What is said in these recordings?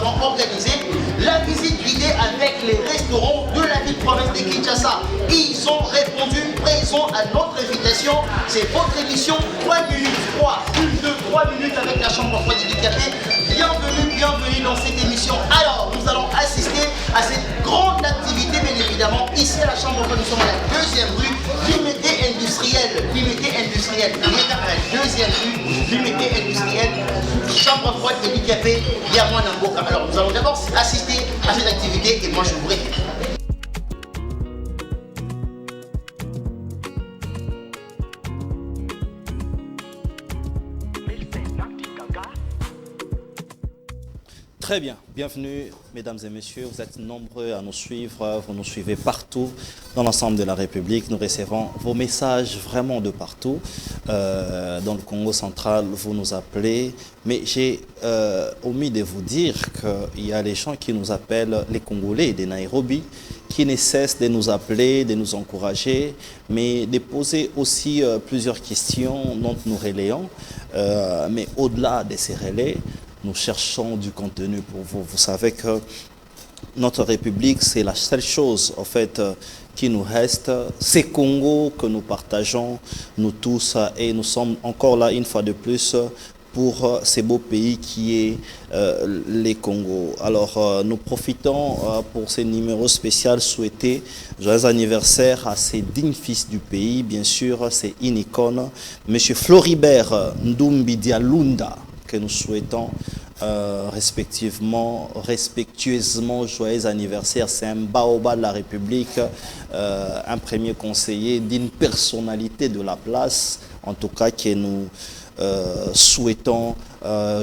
avons organisé la visite guidée avec les restaurants de la ville-province de Kinshasa. Ils ont répondu présent à notre invitation. C'est votre émission 3 minutes, 3 minutes avec la Chambre froide handicapée. Bienvenue dans cette émission. Alors, nous allons assister à cette grande activité, bien évidemment. Ici à la Chambre froide, nous sommes à la deuxième rue, Limité industrielle. Deuxième rue, Limité industrielle. Chambre froide handicapée, Yamouan Namboka. Alors, nous allons d'abord assister à cette activité et moi je vous récupère. Très bien, bienvenue mesdames et messieurs, vous êtes nombreux à nous suivre, vous nous suivez partout dans l'ensemble de la République, nous recevons vos messages vraiment de partout, dans le Congo central vous nous appelez, mais j'ai omis de vous dire qu'il y a les gens qui nous appellent les Congolais de Nairobi, qui ne cessent de nous appeler, de nous encourager, mais de poser aussi plusieurs questions dont nous relayons, mais au-delà de ces relais, nous cherchons du contenu pour vous. Vous savez que notre République, c'est la seule chose, en fait, qui nous reste. C'est Congo que nous partageons, nous tous, et nous sommes encore là, une fois de plus, pour ces beaux pays qui est les Congo. Alors, nous profitons pour ce numéro spécial souhaité. Joyeux anniversaire à ces dignes fils du pays. Bien sûr, c'est une icône. Monsieur Floribert Ndumbi Dialunda, que nous souhaitons respectueusement joyeux anniversaire. C'est un baobab de la République, un premier conseiller d'une personnalité de la place, en tout cas que nous souhaitons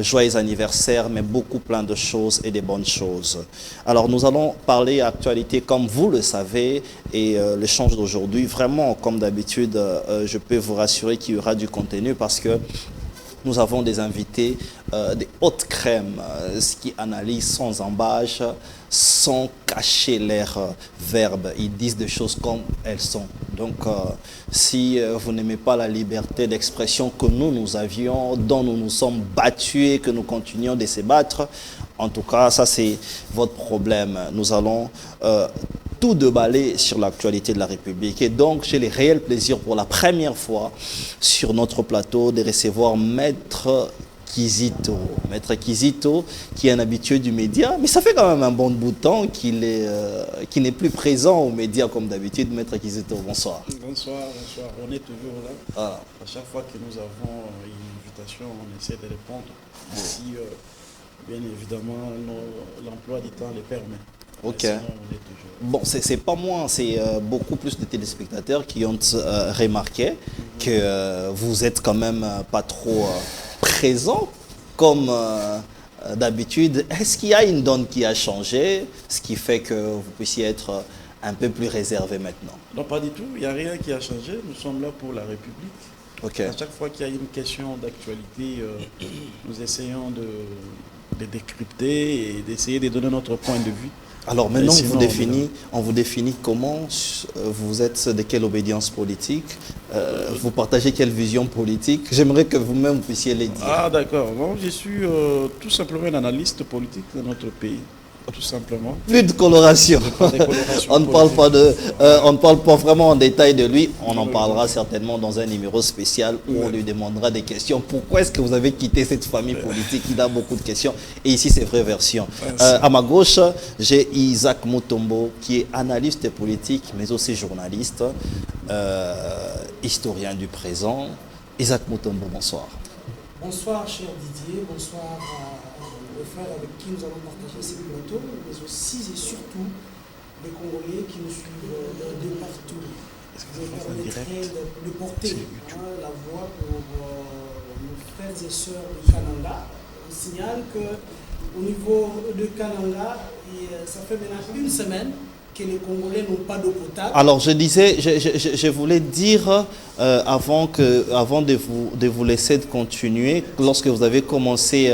joyeux anniversaire, mais beaucoup plein de choses et des bonnes choses. Alors nous allons parler actualité comme vous le savez et l'échange d'aujourd'hui, vraiment comme d'habitude, je peux vous rassurer qu'il y aura du contenu parce que nous avons des invités, des hautes crèmes, ce qui analysent sans embâche, sans cacher leurs verbes. Ils disent des choses comme elles sont. Donc, si vous n'aimez pas la liberté d'expression que nous avions, dont nous nous sommes battus et que nous continuons de se battre, en tout cas, ça c'est votre problème. Nous allons tout déballer sur l'actualité de la République. Et donc, j'ai le réel plaisir pour la première fois sur notre plateau de recevoir Maître Kizito. Maître Kizito, qui est un habitué du média, mais ça fait quand même un bon bout de temps qu'il n'est plus présent aux médias comme d'habitude. Maître Kizito, bonsoir. Bonsoir. On est toujours là. Voilà. À chaque fois que nous avons une invitation, on essaie de répondre. Si, bien évidemment, l'emploi du temps le permet. Ok. Bon, c'est pas moi, c'est beaucoup plus de téléspectateurs qui ont remarqué que vous êtes quand même pas trop présent comme d'habitude. Est-ce qu'il y a une donne qui a changé, ce qui fait que vous puissiez être un peu plus réservé maintenant? Non, pas du tout. Il n'y a rien qui a changé. Nous sommes là pour la République. Okay. À chaque fois qu'il y a une question d'actualité, nous essayons de décrypter et d'essayer de donner notre point de vue. Alors maintenant, on vous définit comment, vous êtes de quelle obédience politique, vous partagez quelle vision politique. J'aimerais que vous-même puissiez les dire. Ah d'accord, bon, je suis tout simplement un analyste politique de notre pays. Tout simplement. Plus de coloration. On ne parle pas vraiment en détail de lui. On en parlera certainement dans un numéro spécial où on lui demandera des questions. Pourquoi est-ce que vous avez quitté cette famille politique? Il a beaucoup de questions. Et ici, c'est vraie version. À ma gauche, j'ai Isaac Mutombo, qui est analyste politique, mais aussi journaliste, historien du présent. Isaac Mutombo, bonsoir. Bonsoir, cher Didier. Bonsoir aux frères avec qui nous allons partager ces plateaux, mais aussi et surtout les Congolais qui nous suivent de partout. Je permettrai de porter la voix pour nos frères et sœurs du Kananga. On signale qu'au niveau de Kananga, ça fait maintenant une semaine que les Congolais n'ont pas d'eau potable. Alors je disais, je voulais dire, avant de vous laisser de continuer, lorsque vous avez commencé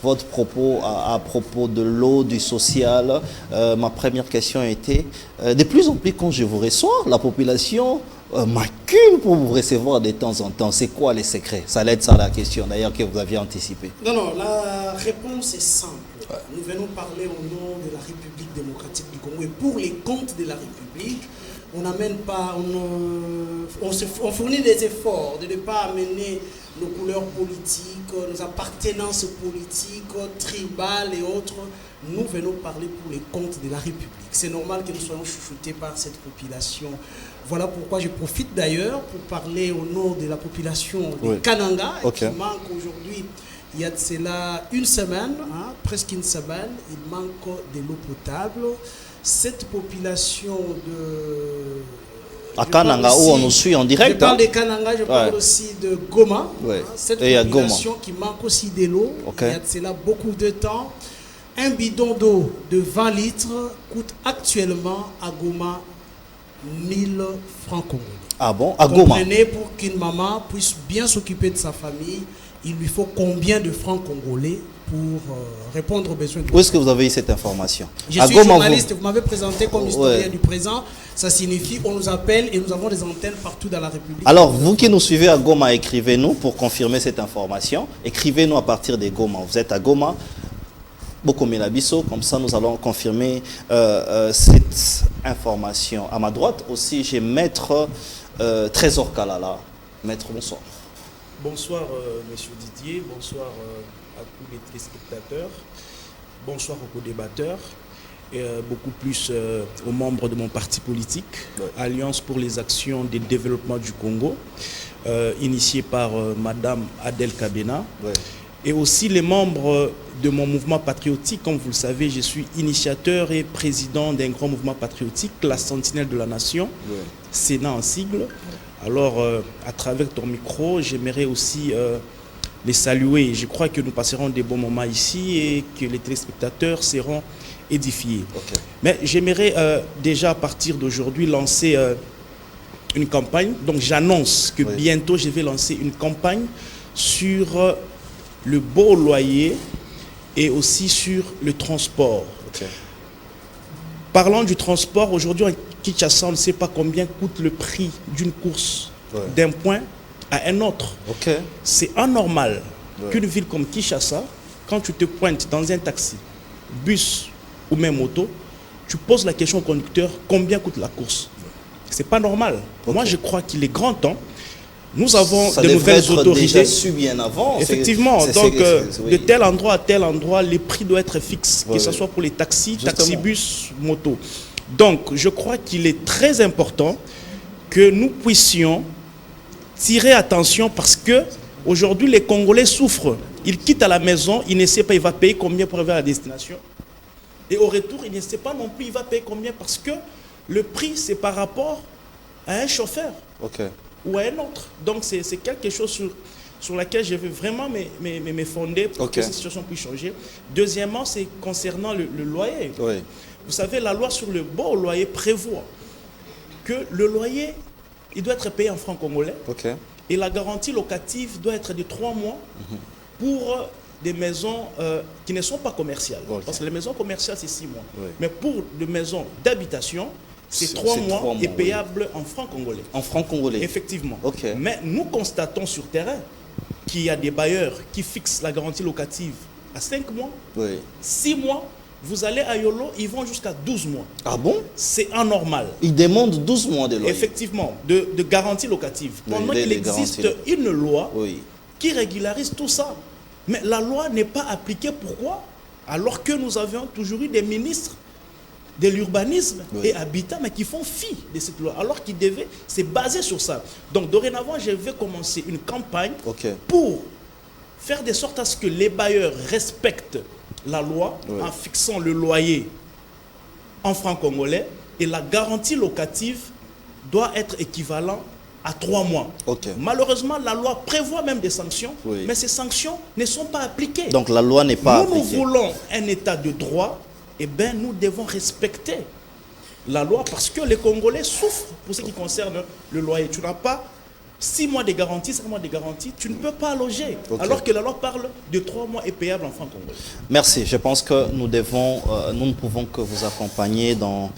votre propos à propos de l'eau, du social, ma première question était, de plus en plus quand je vous reçois, la population m'accule pour vous recevoir de temps en temps. C'est quoi les secrets? Ça l'aide ça la question d'ailleurs que vous aviez anticipé. Non, la réponse est simple. Nous venons parler au nom de la République démocratique du Congo et pour les comptes de la République. On n'amène pas, on fournit des efforts de ne pas amener nos couleurs politiques, nos appartenances politiques, tribales et autres. Nous venons parler pour les comptes de la République. C'est normal que nous soyons chouchoutés par cette population. Voilà pourquoi je profite d'ailleurs pour parler au nom de la population de Kananga, qui manque aujourd'hui, il y a de cela une semaine, presque une semaine, il manque de l'eau potable. Cette population de... À Kananga, où on nous suit en direct. Je parle de Kananga, je parle aussi de Goma. Cette population Goma qui manque aussi de l'eau. Il y a de cela beaucoup de temps. Un bidon d'eau de 20 litres coûte actuellement à Goma 1000 francs congolais. Ah bon? À Goma? Comprenez, pour qu'une maman puisse bien s'occuper de sa famille, il lui faut combien de francs congolais pour répondre aux besoins de... Où est-ce que vous avez eu cette information? Je suis journaliste, vous m'avez présenté comme historien du présent. Ça signifie qu'on nous appelle et nous avons des antennes partout dans la République. Alors, vous qui nous suivez à Goma, écrivez-nous pour confirmer cette information. Écrivez-nous à partir des Goma. Vous êtes à Goma, Bokomelabiso, comme ça nous allons confirmer cette information. À ma droite aussi, j'ai Maître Trésor Kalala. Maître, bonsoir. Bonsoir, Monsieur Didier. Bonsoir à tous les téléspectateurs. Bonsoir aux co-débatteurs. Et beaucoup plus aux membres de mon parti politique, Alliance pour les actions de développement du Congo, initiée par Madame Adel Kabena. Et aussi les membres de mon mouvement patriotique. Comme vous le savez, je suis initiateur et président d'un grand mouvement patriotique, la Sentinelle de la Nation, Sénat en sigle. Alors, à travers ton micro, j'aimerais aussi les saluer. Je crois que nous passerons des bons moments ici et que les téléspectateurs seront édifiés. Mais j'aimerais déjà, à partir d'aujourd'hui, lancer une campagne. Donc, j'annonce que bientôt, je vais lancer une campagne sur le beau loyer et aussi sur le transport. Parlant du transport, aujourd'hui, en Kinshasa, on ne sait pas combien coûte le prix d'une course d'un point à un autre. C'est anormal qu'une ville comme Kinshasa, quand tu te pointes dans un taxi, bus ou même auto, tu poses la question au conducteur, combien coûte la course? C'est pas normal. Moi, je crois qu'il est grand temps. Nous avons de nouvelles autorités. Su bien avant. Effectivement, donc de tel endroit à tel endroit, les prix doivent être fixes, que ce soit pour les taxis, taxibus, motos. Donc, je crois qu'il est très important que nous puissions tirer attention parce que aujourd'hui les Congolais souffrent. Ils quittent à la maison, ils ne savent pas, il va payer combien pour arriver à la destination. Et au retour, il ne sait pas non plus, il va payer combien parce que le prix, c'est par rapport à un chauffeur. Ou à un autre. Donc c'est quelque chose sur laquelle je veux vraiment me fonder pour que cette situation puisse changer. Deuxièmement, c'est concernant le loyer. Vous savez, la loi sur le bon loyer prévoit que le loyer, il doit être payé en francs congolais. Et la garantie locative doit être de 3 mois pour des maisons qui ne sont pas commerciales. Parce que les maisons commerciales, c'est 6 mois. Mais pour des maisons d'habitation, c'est 3 mois et payable en francs congolais. En francs congolais. Effectivement. Mais nous constatons sur terrain qu'il y a des bailleurs qui fixent la garantie locative à 5 mois, 6 mois. Vous allez à Yolo, ils vont jusqu'à 12 mois. Ah bon? C'est anormal. Ils demandent 12 mois de loyer. Effectivement, de garantie locative. Pendant qu'il existe une loi qui régularise tout ça. Mais la loi n'est pas appliquée. Pourquoi? Alors que nous avions toujours eu des ministres de l'urbanisme et habitat, mais qui font fi de cette loi, alors qu'ils devaient se baser sur ça. Donc, dorénavant, je vais commencer une campagne pour faire de sorte à ce que les bailleurs respectent la loi en fixant le loyer en francs congolais et la garantie locative doit être équivalent à 3 mois. Malheureusement, la loi prévoit même des sanctions, mais ces sanctions ne sont pas appliquées. Donc, la loi n'est pas appliquée. Nous voulons un état de droit. Eh bien, nous devons respecter la loi parce que les Congolais souffrent pour ce qui concerne le loyer. Tu n'as pas 6 mois de garantie, 5 mois de garantie, tu ne peux pas loger. Alors que la loi parle de 3 mois et payable en francs congolais. Merci. Je pense que nous ne pouvons que vous accompagner dans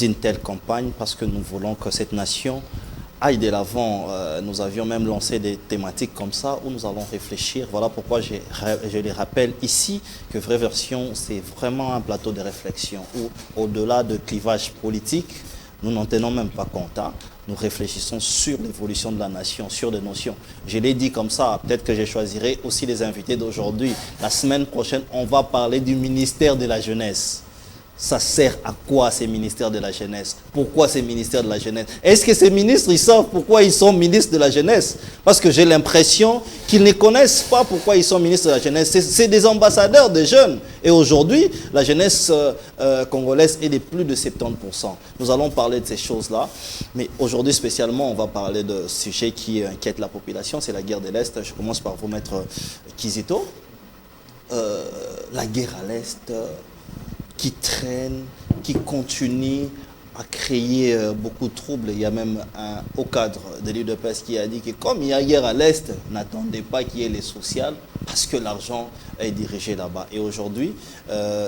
une telle campagne parce que nous voulons que cette nation aille de l'avant. Nous avions même lancé des thématiques comme ça où nous allons réfléchir. Voilà pourquoi je les rappelle ici que Vraie Version, c'est vraiment un plateau de réflexion où, au-delà de clivage politique, nous n'en tenons même pas compte. Hein. Nous réfléchissons sur l'évolution de la nation, sur des notions. Je l'ai dit comme ça, peut-être que je choisirai aussi les invités d'aujourd'hui. La semaine prochaine, on va parler du ministère de la Jeunesse. Ça sert à quoi ces ministères de la jeunesse? Pourquoi ces ministères de la jeunesse? Est-ce que ces ministres, ils savent pourquoi ils sont ministres de la jeunesse? Parce que j'ai l'impression qu'ils ne connaissent pas pourquoi ils sont ministres de la jeunesse. C'est des ambassadeurs des jeunes. Et aujourd'hui, la jeunesse congolaise est de plus de 70%. Nous allons parler de ces choses-là. Mais aujourd'hui, spécialement, on va parler de sujets qui inquiètent la population. C'est la guerre de l'Est. Je commence par vous mettre Kizito. La guerre à l'Est... qui traîne, qui continue à créer beaucoup de troubles. Il y a même un haut cadre de l'UDPS qui a dit que comme il y a guerre à l'Est, n'attendez pas qu'il y ait les sociales parce que l'argent est dirigé là-bas. Et aujourd'hui,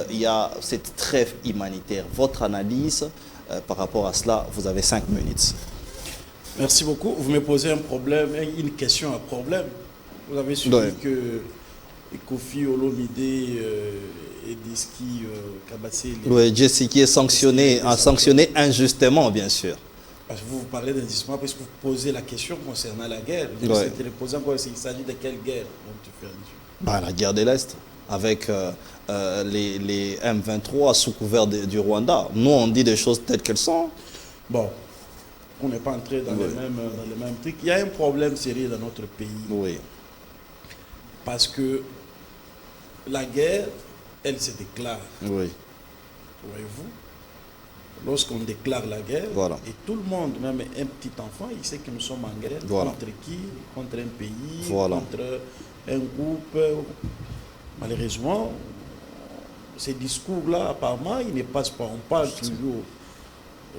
il y a cette trêve humanitaire. Votre analyse par rapport à cela, vous avez 5 minutes. Merci beaucoup. Vous me posez un problème, une question à problème. Vous avez suivi que Kofi Olomide et Diski Kabassé... Oui, Jesse qui est sanctionné injustement, bien sûr. Parce que vous parlez d'injustement, parce que vous posez la question concernant la guerre. Il s'agit de quelle guerre la guerre de l'Est, avec les M23 sous couvert du Rwanda. Nous, on dit des choses telles qu'elles sont. Bon, on n'est pas entré dans les mêmes trucs. Il y a un problème sérieux dans notre pays. Oui. Parce que la guerre, elle se déclare. Oui. Voyez-vous, lorsqu'on déclare la guerre, voilà. Et tout le monde, même un petit enfant, il sait que nous sommes en guerre. Voilà. Contre qui? Contre un pays, voilà. contre un groupe. Malheureusement, ces discours-là, apparemment, ils ne passent pas. On parle toujours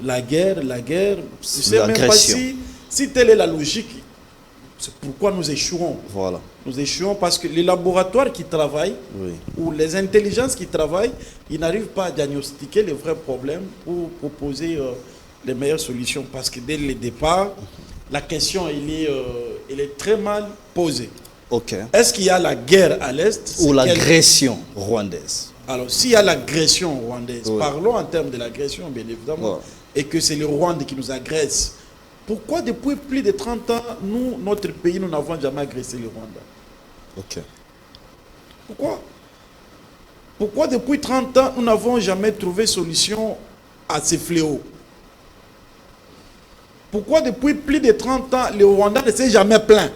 la guerre. Je sais même pas si telle est la logique. C'est pourquoi nous échouons. Voilà. Nous échouons parce que les laboratoires qui travaillent, ou les intelligences qui travaillent, ils n'arrivent pas à diagnostiquer les vrais problèmes pour proposer les meilleures solutions. Parce que dès le départ, la question elle est très mal posée. Okay. Est-ce qu'il y a la guerre à l'Est? Ou l'agression rwandaise? Alors, s'il y a l'agression rwandaise, parlons en termes de l'agression, bien évidemment, et que c'est le Rwanda qui nous agresse. Pourquoi depuis plus de 30 ans, notre pays, nous n'avons jamais agressé le Rwanda? Ok. Pourquoi depuis 30 ans, nous n'avons jamais trouvé solution à ces fléaux? Pourquoi depuis plus de 30 ans, le Rwanda ne s'est jamais plaint?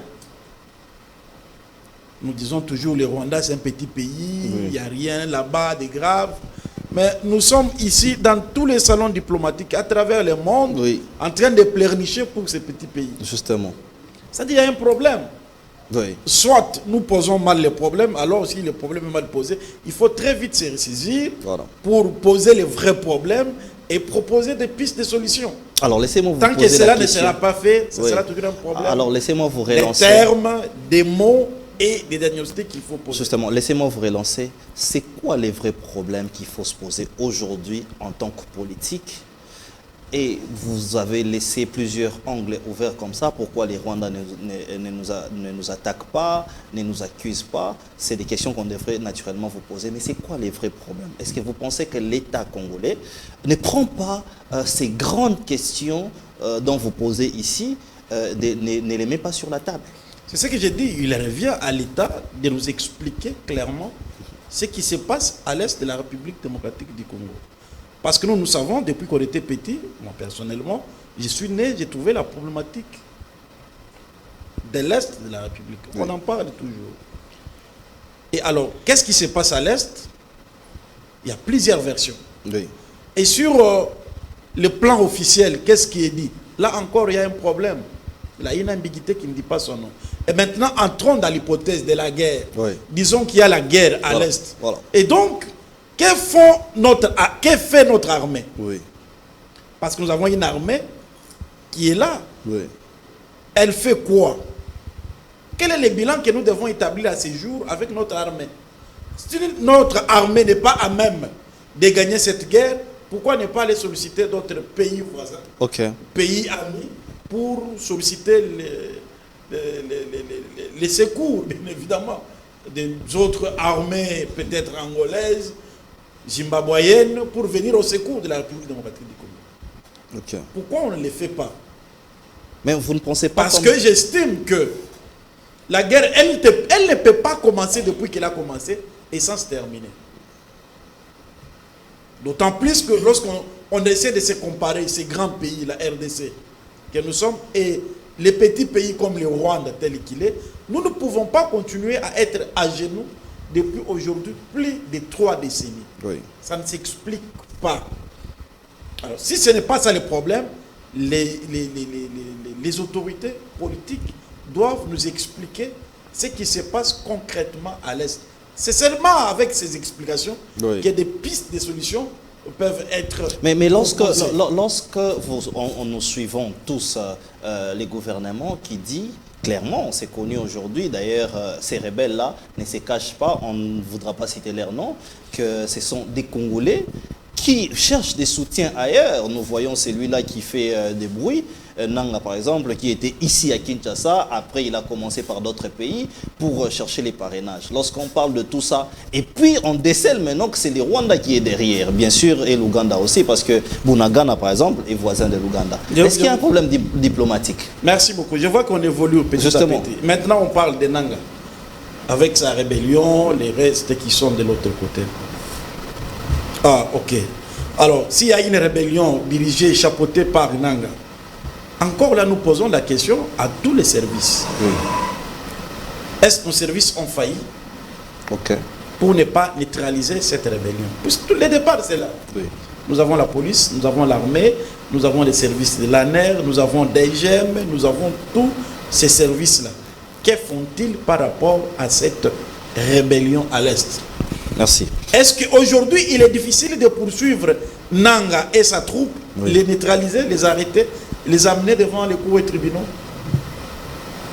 Nous disons toujours le Rwanda, c'est un petit pays, il n'y a rien là-bas de grave. Mais nous sommes ici dans tous les salons diplomatiques à travers le monde en train de pleurnicher pour ces petits pays. Justement. C'est-à-dire qu'il y a un problème. Oui. Soit nous posons mal les problèmes, alors si le problème est mal posé, il faut très vite se ressaisir pour poser les vrais problèmes et proposer des pistes de solutions. Alors laissez-moi vous Tant poser que cela la question. ne sera pas fait, ce sera toujours un problème. Alors laissez-moi vous relancer. Des termes, des mots et des diagnostics qu'il faut poser. Justement, laissez-moi vous relancer. C'est quoi les vrais problèmes qu'il faut se poser aujourd'hui en tant que politique? Et vous avez laissé plusieurs angles ouverts comme ça. Pourquoi les Rwandais ne nous attaquent pas, ne nous accusent pas? C'est des questions qu'on devrait naturellement vous poser. Mais c'est quoi les vrais problèmes? Est-ce que vous pensez que l'État congolais ne prend pas ces grandes questions dont vous posez ici, ne les met pas sur la table? C'est ce que j'ai dit. Il revient à l'État de nous expliquer clairement ce qui se passe à l'est de la République démocratique du Congo. Parce que nous savons, depuis qu'on était petit, moi personnellement, je suis né, j'ai trouvé la problématique de l'est de la République. On en parle toujours. Et alors, qu'est-ce qui se passe à l'est? Il y a plusieurs versions. Et sur le plan officiel, qu'est-ce qui est dit? Là encore, il y a un problème. Il y a une ambiguïté qui ne dit pas son nom. Et maintenant, entrons dans l'hypothèse de la guerre. Disons qu'il y a la guerre à l'Est. Et donc, que fait notre armée? Parce que nous avons une armée qui est là. Elle fait quoi? Quel est le bilan que nous devons établir à ce jour avec notre armée? Si notre armée n'est pas à même de gagner cette guerre, pourquoi ne pas aller solliciter d'autres pays voisins, pays amis, pour solliciter les secours, bien évidemment, des autres armées, peut-être angolaises, zimbabwéennes, pour venir au secours de la République démocratique du Congo. Okay. Pourquoi on ne le fait pas? Mais vous ne pensez pas... Parce que j'estime que la guerre, elle ne peut pas commencer depuis qu'elle a commencé et sans se terminer. D'autant plus que lorsqu'on essaie de se comparer ces grands pays, la RDC, que nous sommes, et les petits pays comme le Rwanda tel qu'il est, nous ne pouvons pas continuer à être à genoux depuis aujourd'hui plus de 3 décennies. Oui. Ça ne s'explique pas. Alors, si ce n'est pas ça le problème, les autorités politiques doivent nous expliquer ce qui se passe concrètement à l'Est. C'est seulement avec ces explications que des pistes de solutions peuvent être... Mais lorsque nous suivons tous les gouvernements qui disent clairement, c'est connu aujourd'hui, d'ailleurs ces rebelles-là ne se cachent pas, on ne voudra pas citer leur nom, que ce sont des Congolais qui cherchent des soutiens ailleurs. Nous voyons celui-là qui fait des bruits, Nanga par exemple, qui était ici à Kinshasa, après il a commencé par d'autres pays pour chercher les parrainages. Lorsqu'on parle de tout ça, et puis on décèle maintenant que c'est le Rwanda qui est derrière, bien sûr, et l'Ouganda aussi, parce que Bunagana par exemple est voisin de l'Ouganda. Est-ce qu'il y a un problème diplomatique? Merci beaucoup. Je vois qu'on évolue petit à petit. Maintenant on parle de Nanga, avec sa rébellion, les restes qui sont de l'autre côté. Ah, ok. Alors, s'il y a une rébellion dirigée, chapeautée par Nanga, encore là, nous posons la question à tous les services. Oui. Est-ce que nos services ont failli pour ne pas neutraliser cette rébellion? Puisque tous les départs, c'est là. Oui. Nous avons la police, nous avons l'armée, nous avons les services de l'ANER, nous avons DGM, nous avons tous ces services-là. Que font-ils par rapport à cette rébellion à l'Est? Merci. Est-ce qu'aujourd'hui, il est difficile de poursuivre Nanga et sa troupe, les neutraliser, les arrêter, les amener devant les cours et tribunaux?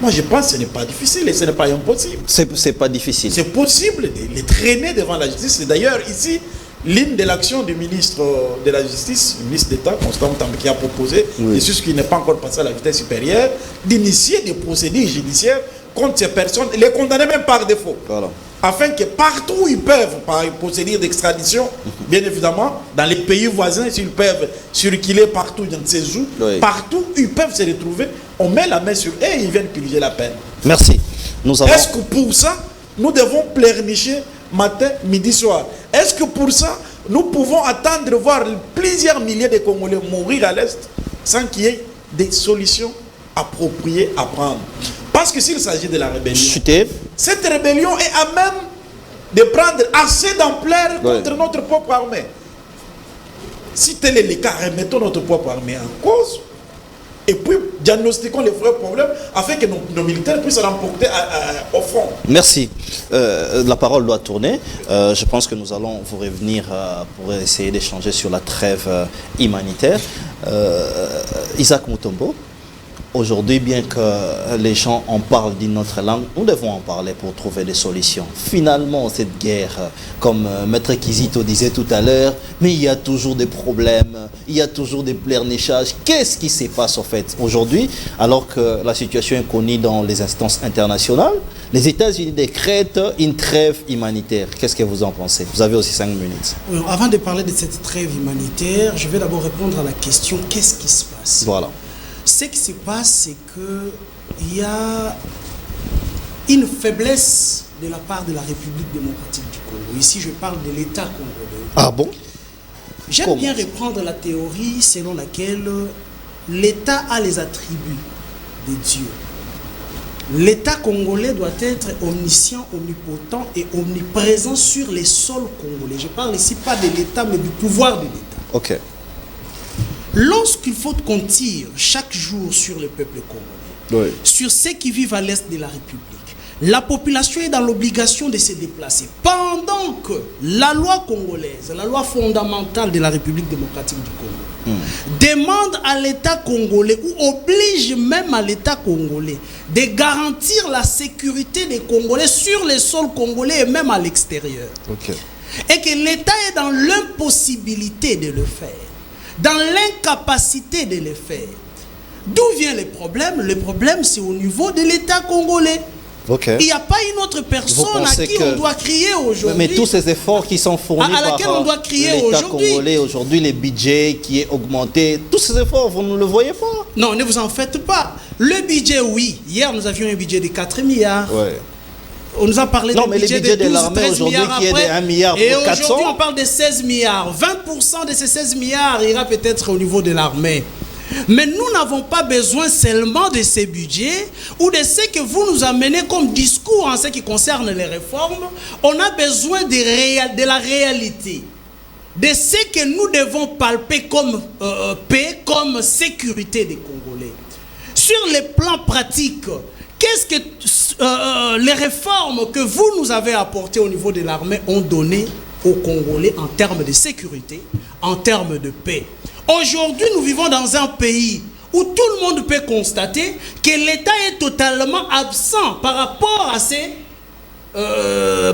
Moi, je pense que ce n'est pas difficile et ce n'est pas impossible. C'est pas difficile. C'est possible de les traîner devant la justice. Et d'ailleurs, ici, l'une de l'action du ministre de la Justice, le ministre d'État, Constant Mutamba, qui a proposé, et ce qui n'est pas encore passé à la vitesse supérieure, d'initier des procédures judiciaires contre ces personnes, les condamner même par défaut. Voilà. Afin que partout où ils peuvent, par une procédure d'extradition, bien évidemment, dans les pays voisins, s'ils peuvent circuler partout dans ces jours, partout où ils peuvent se retrouver, on met la main sur eux et ils viennent purger la peine. Merci. Est-ce que pour ça, nous devons pleurnicher matin, midi, soir? Est-ce que pour ça, nous pouvons attendre de voir plusieurs milliers de Congolais mourir à l'Est sans qu'il y ait des solutions appropriées à prendre? Parce que s'il s'agit de la rébellion, cette rébellion est à même de prendre assez d'ampleur contre notre propre armée. Si tel est le cas, remettons notre propre armée en cause et puis diagnostiquons les vrais problèmes afin que nos militaires puissent l'emporter au front. Merci. La parole doit tourner. Je pense que nous allons vous revenir pour essayer d'échanger sur la trêve humanitaire. Isaac Mutombo, aujourd'hui, bien que les gens en parlent d'une autre langue, nous devons en parler pour trouver des solutions. Finalement, cette guerre, comme Maître Kizito disait tout à l'heure, mais il y a toujours des problèmes, il y a toujours des pleurnichages. Qu'est-ce qui se passe en fait aujourd'hui, alors que la situation est connue dans les instances internationales? Les États-Unis décrètent une trêve humanitaire. Qu'est-ce que vous en pensez? Vous avez aussi 5 minutes. Avant de parler de cette trêve humanitaire, je vais d'abord répondre à la question « Qu'est-ce qui se passe ?» Voilà. Ce qui se passe, c'est qu'il y a une faiblesse de la part de la République démocratique du Congo. Ici, je parle de l'État congolais. Ah bon? J'aime bien reprendre la théorie selon laquelle l'État a les attributs de Dieu. L'État congolais doit être omniscient, omnipotent et omniprésent sur les sols congolais. Je parle ici pas de l'État, mais du pouvoir de l'État. Ok. Lorsqu'il faut qu'on tire chaque jour sur le peuple congolais, sur ceux qui vivent à l'est de la République, la population est dans l'obligation de se déplacer. Pendant que la loi congolaise, la loi fondamentale de la République démocratique du Congo, demande à l'État congolais, ou oblige même à l'État congolais, de garantir la sécurité des Congolais sur les sols congolais et même à l'extérieur. Et que l'État est dans l'impossibilité de le faire, dans l'incapacité de le faire, D'où vient le problème? Le problème, c'est au niveau de l'État congolais. Okay. Il n'y a pas une autre personne à qui on doit crier aujourd'hui. Mais tous ces efforts qui sont fournis à laquelle on doit crier l'État congolais aujourd'hui, les budgets qui est augmenté, tous ces efforts, vous ne le voyez pas? Non, ne vous en faites pas. Le budget, oui. Hier, nous avions un budget de 4 milliards. Ouais. On nous a parlé non, mais les budgets de l'armée aujourd'hui qui est de 1 milliard et pour 400. aujourd'hui, on parle de 16 milliards. 20% de ces 16 milliards ira peut-être au niveau de l'armée. Mais nous n'avons pas besoin seulement de ces budgets ou de ce que vous nous amenez comme discours en ce qui concerne les réformes. On a besoin de la réalité, de ce que nous devons palper comme paix, comme sécurité des Congolais. Sur les plans pratiques, qu'est-ce que les réformes que vous nous avez apportées au niveau de l'armée ont donné aux Congolais en termes de sécurité, en termes de paix? Aujourd'hui, nous vivons dans un pays où tout le monde peut constater que l'État est totalement absent par rapport à ses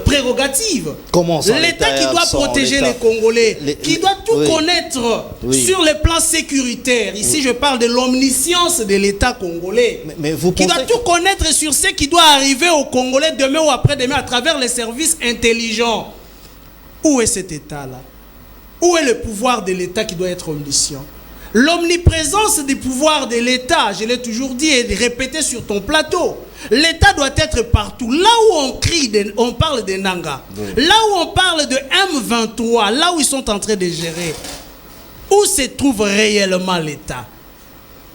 prérogatives. Comment ça, l'État qui doit protéger les Congolais, qui doit tout connaître sur le plan sécuritaire. Ici, je parle de l'omniscience de l'État congolais. Mais vous qui doit tout connaître sur ce qui doit arriver aux Congolais demain ou après-demain à travers les services intelligents. Où est cet État-là? Où est le pouvoir de l'État qui doit être omniscient? L'omniprésence du pouvoir de l'État, je l'ai toujours dit et répété sur ton plateau, l'État doit être partout. Là où on crie, on parle de Nanga, là où on parle de M23, là où ils sont en train de gérer, où se trouve réellement l'État?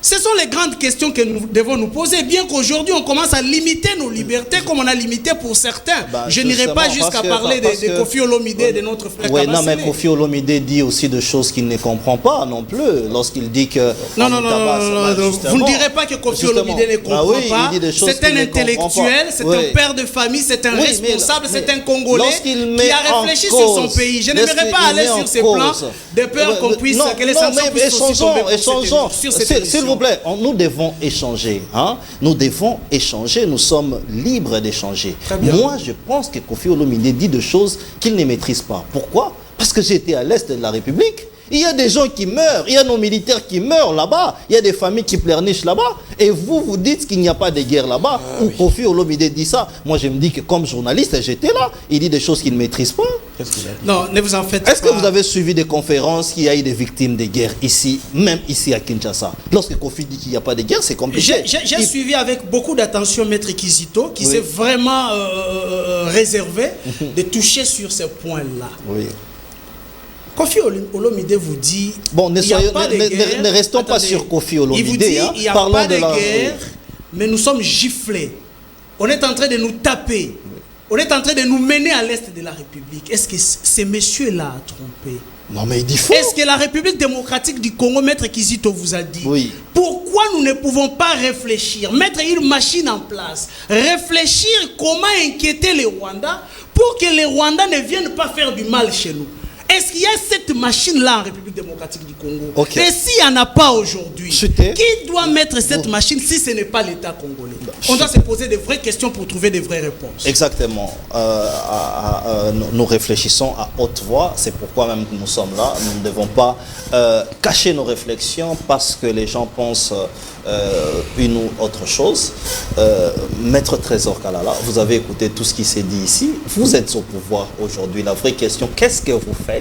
Ce sont les grandes questions que nous devons nous poser, bien qu'aujourd'hui on commence à limiter nos libertés comme on a limité pour certains. Je n'irai pas jusqu'à parler de Kofi Olomide et de notre frère Kamasele. Non, mais Kofi Olomide dit aussi de choses qu'il ne comprend pas non plus, lorsqu'il dit que... Non, vous ne direz pas que Kofi Olomide ne comprend pas. C'est un intellectuel, c'est un père de famille, c'est un responsable, c'est un Congolais qui a réfléchi sur son pays. Je n'aimerais pas aller sur ces plans de peur qu'on puisse... que les sanctions puissent aussi tomber sur cette émission. Nous devons échanger. Hein? Nous devons échanger. Nous sommes libres d'échanger. Moi, je pense que Kofi Olomide dit des choses qu'il ne maîtrise pas. Pourquoi? Parce que j'étais à l'est de la République. Il y a des gens qui meurent. Il y a nos militaires qui meurent là-bas. Il y a des familles qui pleurnichent là-bas. Et vous, vous dites qu'il n'y a pas de guerre là-bas. Ou Kofi Olomide dit ça. Moi, je me dis que comme journaliste, j'étais là. Il dit des choses qu'il ne maîtrise pas. Non, ne vous en faites pas. Est-ce que vous avez suivi des conférences qu'il y a eu des victimes de guerre ici, même ici à Kinshasa? Lorsque Kofi dit qu'il n'y a pas de guerre, c'est compliqué. J'ai suivi avec beaucoup d'attention Maître Kizito, qui s'est vraiment réservé de toucher sur ce point-là. Oui. Kofi Olomide vous dit... Bon, ne restons pas sur Kofi Olomide. Il vous dit il n'y a pas de guerre, mais nous sommes giflés. On est en train de nous taper. On est en train de nous mener à l'est de la République. Est-ce que ces messieurs-là a trompé? Non, mais il dit faux. Est-ce que la République démocratique du Congo, Maître Kizito vous a dit? Oui. Pourquoi nous ne pouvons pas réfléchir, mettre une machine en place, réfléchir comment inquiéter les Rwandais pour que les Rwandais ne viennent pas faire du mal chez nous? Est-ce qu'il y a cette machine-là en République démocratique du Congo? Et s'il n'y en a pas aujourd'hui, qui doit mettre cette machine si ce n'est pas l'État congolais? On doit se poser de vraies questions pour trouver de vraies réponses. Exactement. Nous réfléchissons à haute voix. C'est pourquoi même nous sommes là. Nous ne devons pas cacher nos réflexions parce que les gens pensent une ou autre chose. Maître Trésor Kalala, vous avez écouté tout ce qui s'est dit ici. Vous êtes au pouvoir aujourd'hui. La vraie question, qu'est-ce que vous faites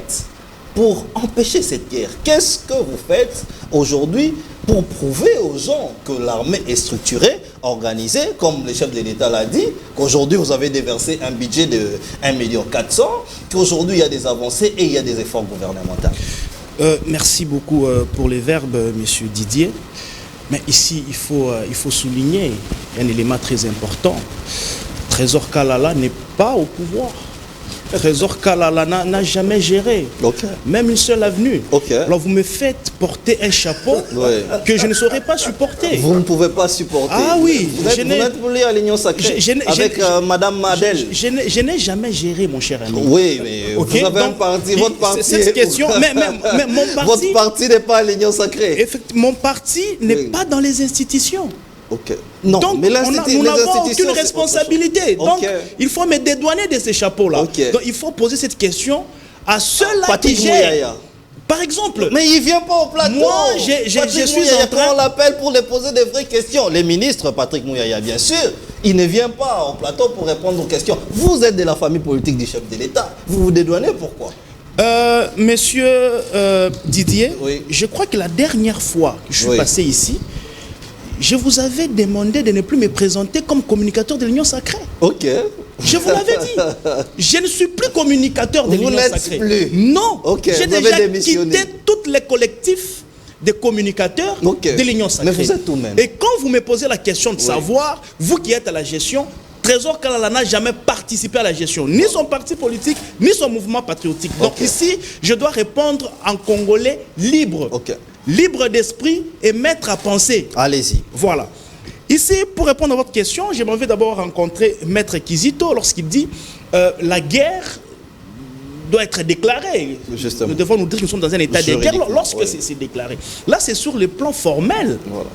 pour empêcher cette guerre? Qu'est-ce que vous faites aujourd'hui pour prouver aux gens que l'armée est structurée, organisée, comme le chef de l'État l'a dit, qu'aujourd'hui vous avez déversé un budget de 1,4 million, qu'aujourd'hui il y a des avancées et il y a des efforts gouvernementaux? Merci beaucoup pour les verbes, monsieur Didier. Mais ici, il faut souligner un élément très important. Trésor Kalala n'est pas au pouvoir. Trésor Kalala n'a jamais géré, même une seule avenue. Alors vous me faites porter un chapeau que je ne saurais pas supporter. Vous ne pouvez pas supporter. Ah oui. Vous êtes voulu à l'Union Sacrée avec Madame Madel. Je n'ai jamais géré, mon cher ami. Oui, mais vous avez un parti, votre parti. Cette question, mais mon parti... Votre parti n'est pas à l'Union Sacrée. Effectivement, mon parti n'est pas dans les institutions. Non, donc, mais nous n'avons aucune responsabilité. Donc, il faut me dédouaner de ces chapeaux-là. Donc, il faut poser cette question à ceux-là qui gèrent. Par exemple... Mais il ne vient pas au plateau. Moi, je suis en train... On l'appelle pour lui poser des vraies questions. Les ministres, Patrick Mouyaya, bien sûr, il ne vient pas au plateau pour répondre aux questions. Vous êtes de la famille politique du chef de l'État. Vous vous dédouanez, pourquoi? Monsieur Didier, oui. Je crois que la dernière fois que je suis passé ici, je vous avais demandé de ne plus me présenter comme communicateur de l'Union Sacrée. Ok. Je vous l'avais dit. Je ne suis plus communicateur de l'Union Sacrée. Plus. Non. Okay. J'ai déjà quitté tous les collectifs de communicateurs de l'Union Sacrée. Mais vous êtes tout même. Et quand vous me posez la question de savoir, vous qui êtes à la gestion, Trésor Kalala n'a jamais participé à la gestion, ni son parti politique, ni son mouvement patriotique. Donc ici, je dois répondre en congolais libre. Libre d'esprit et maître à penser. Allez-y. Voilà. Ici, pour répondre à votre question, j'aimerais d'abord rencontrer Maître Kizito lorsqu'il dit la guerre doit être déclarée. Justement. Nous devons nous dire que nous sommes dans un état de guerre lorsque c'est déclaré. Là, c'est sur le plan formel. Voilà.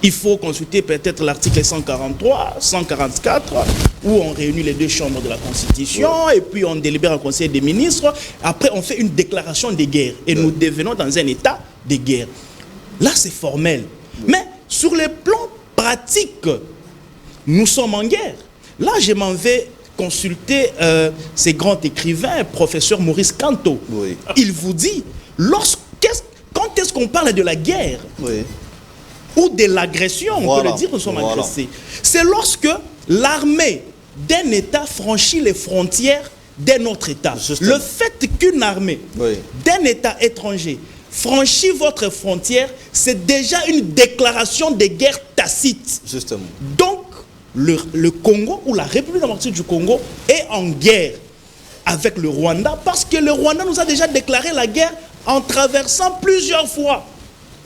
Il faut consulter peut-être l'article 143, 144, où on réunit les deux chambres de la Constitution, et puis on délibère au Conseil des ministres. Après, on fait une déclaration de guerre, et nous devenons dans un état de guerre. Là, c'est formel. Mais sur le plan pratique, nous sommes en guerre. Là, je m'en vais consulter ces grands écrivains, professeur Maurice Kanto. Il vous dit, quand est-ce qu'on parle de la guerre ou de l'agression, on peut le dire, nous sommes agressés. C'est lorsque l'armée d'un État franchit les frontières d'un autre État. Le fait qu'une armée d'un État étranger franchit votre frontière, c'est déjà une déclaration de guerre tacite. Justement. Donc, le Congo ou la République démocratique du Congo est en guerre avec le Rwanda parce que le Rwanda nous a déjà déclaré la guerre en traversant plusieurs fois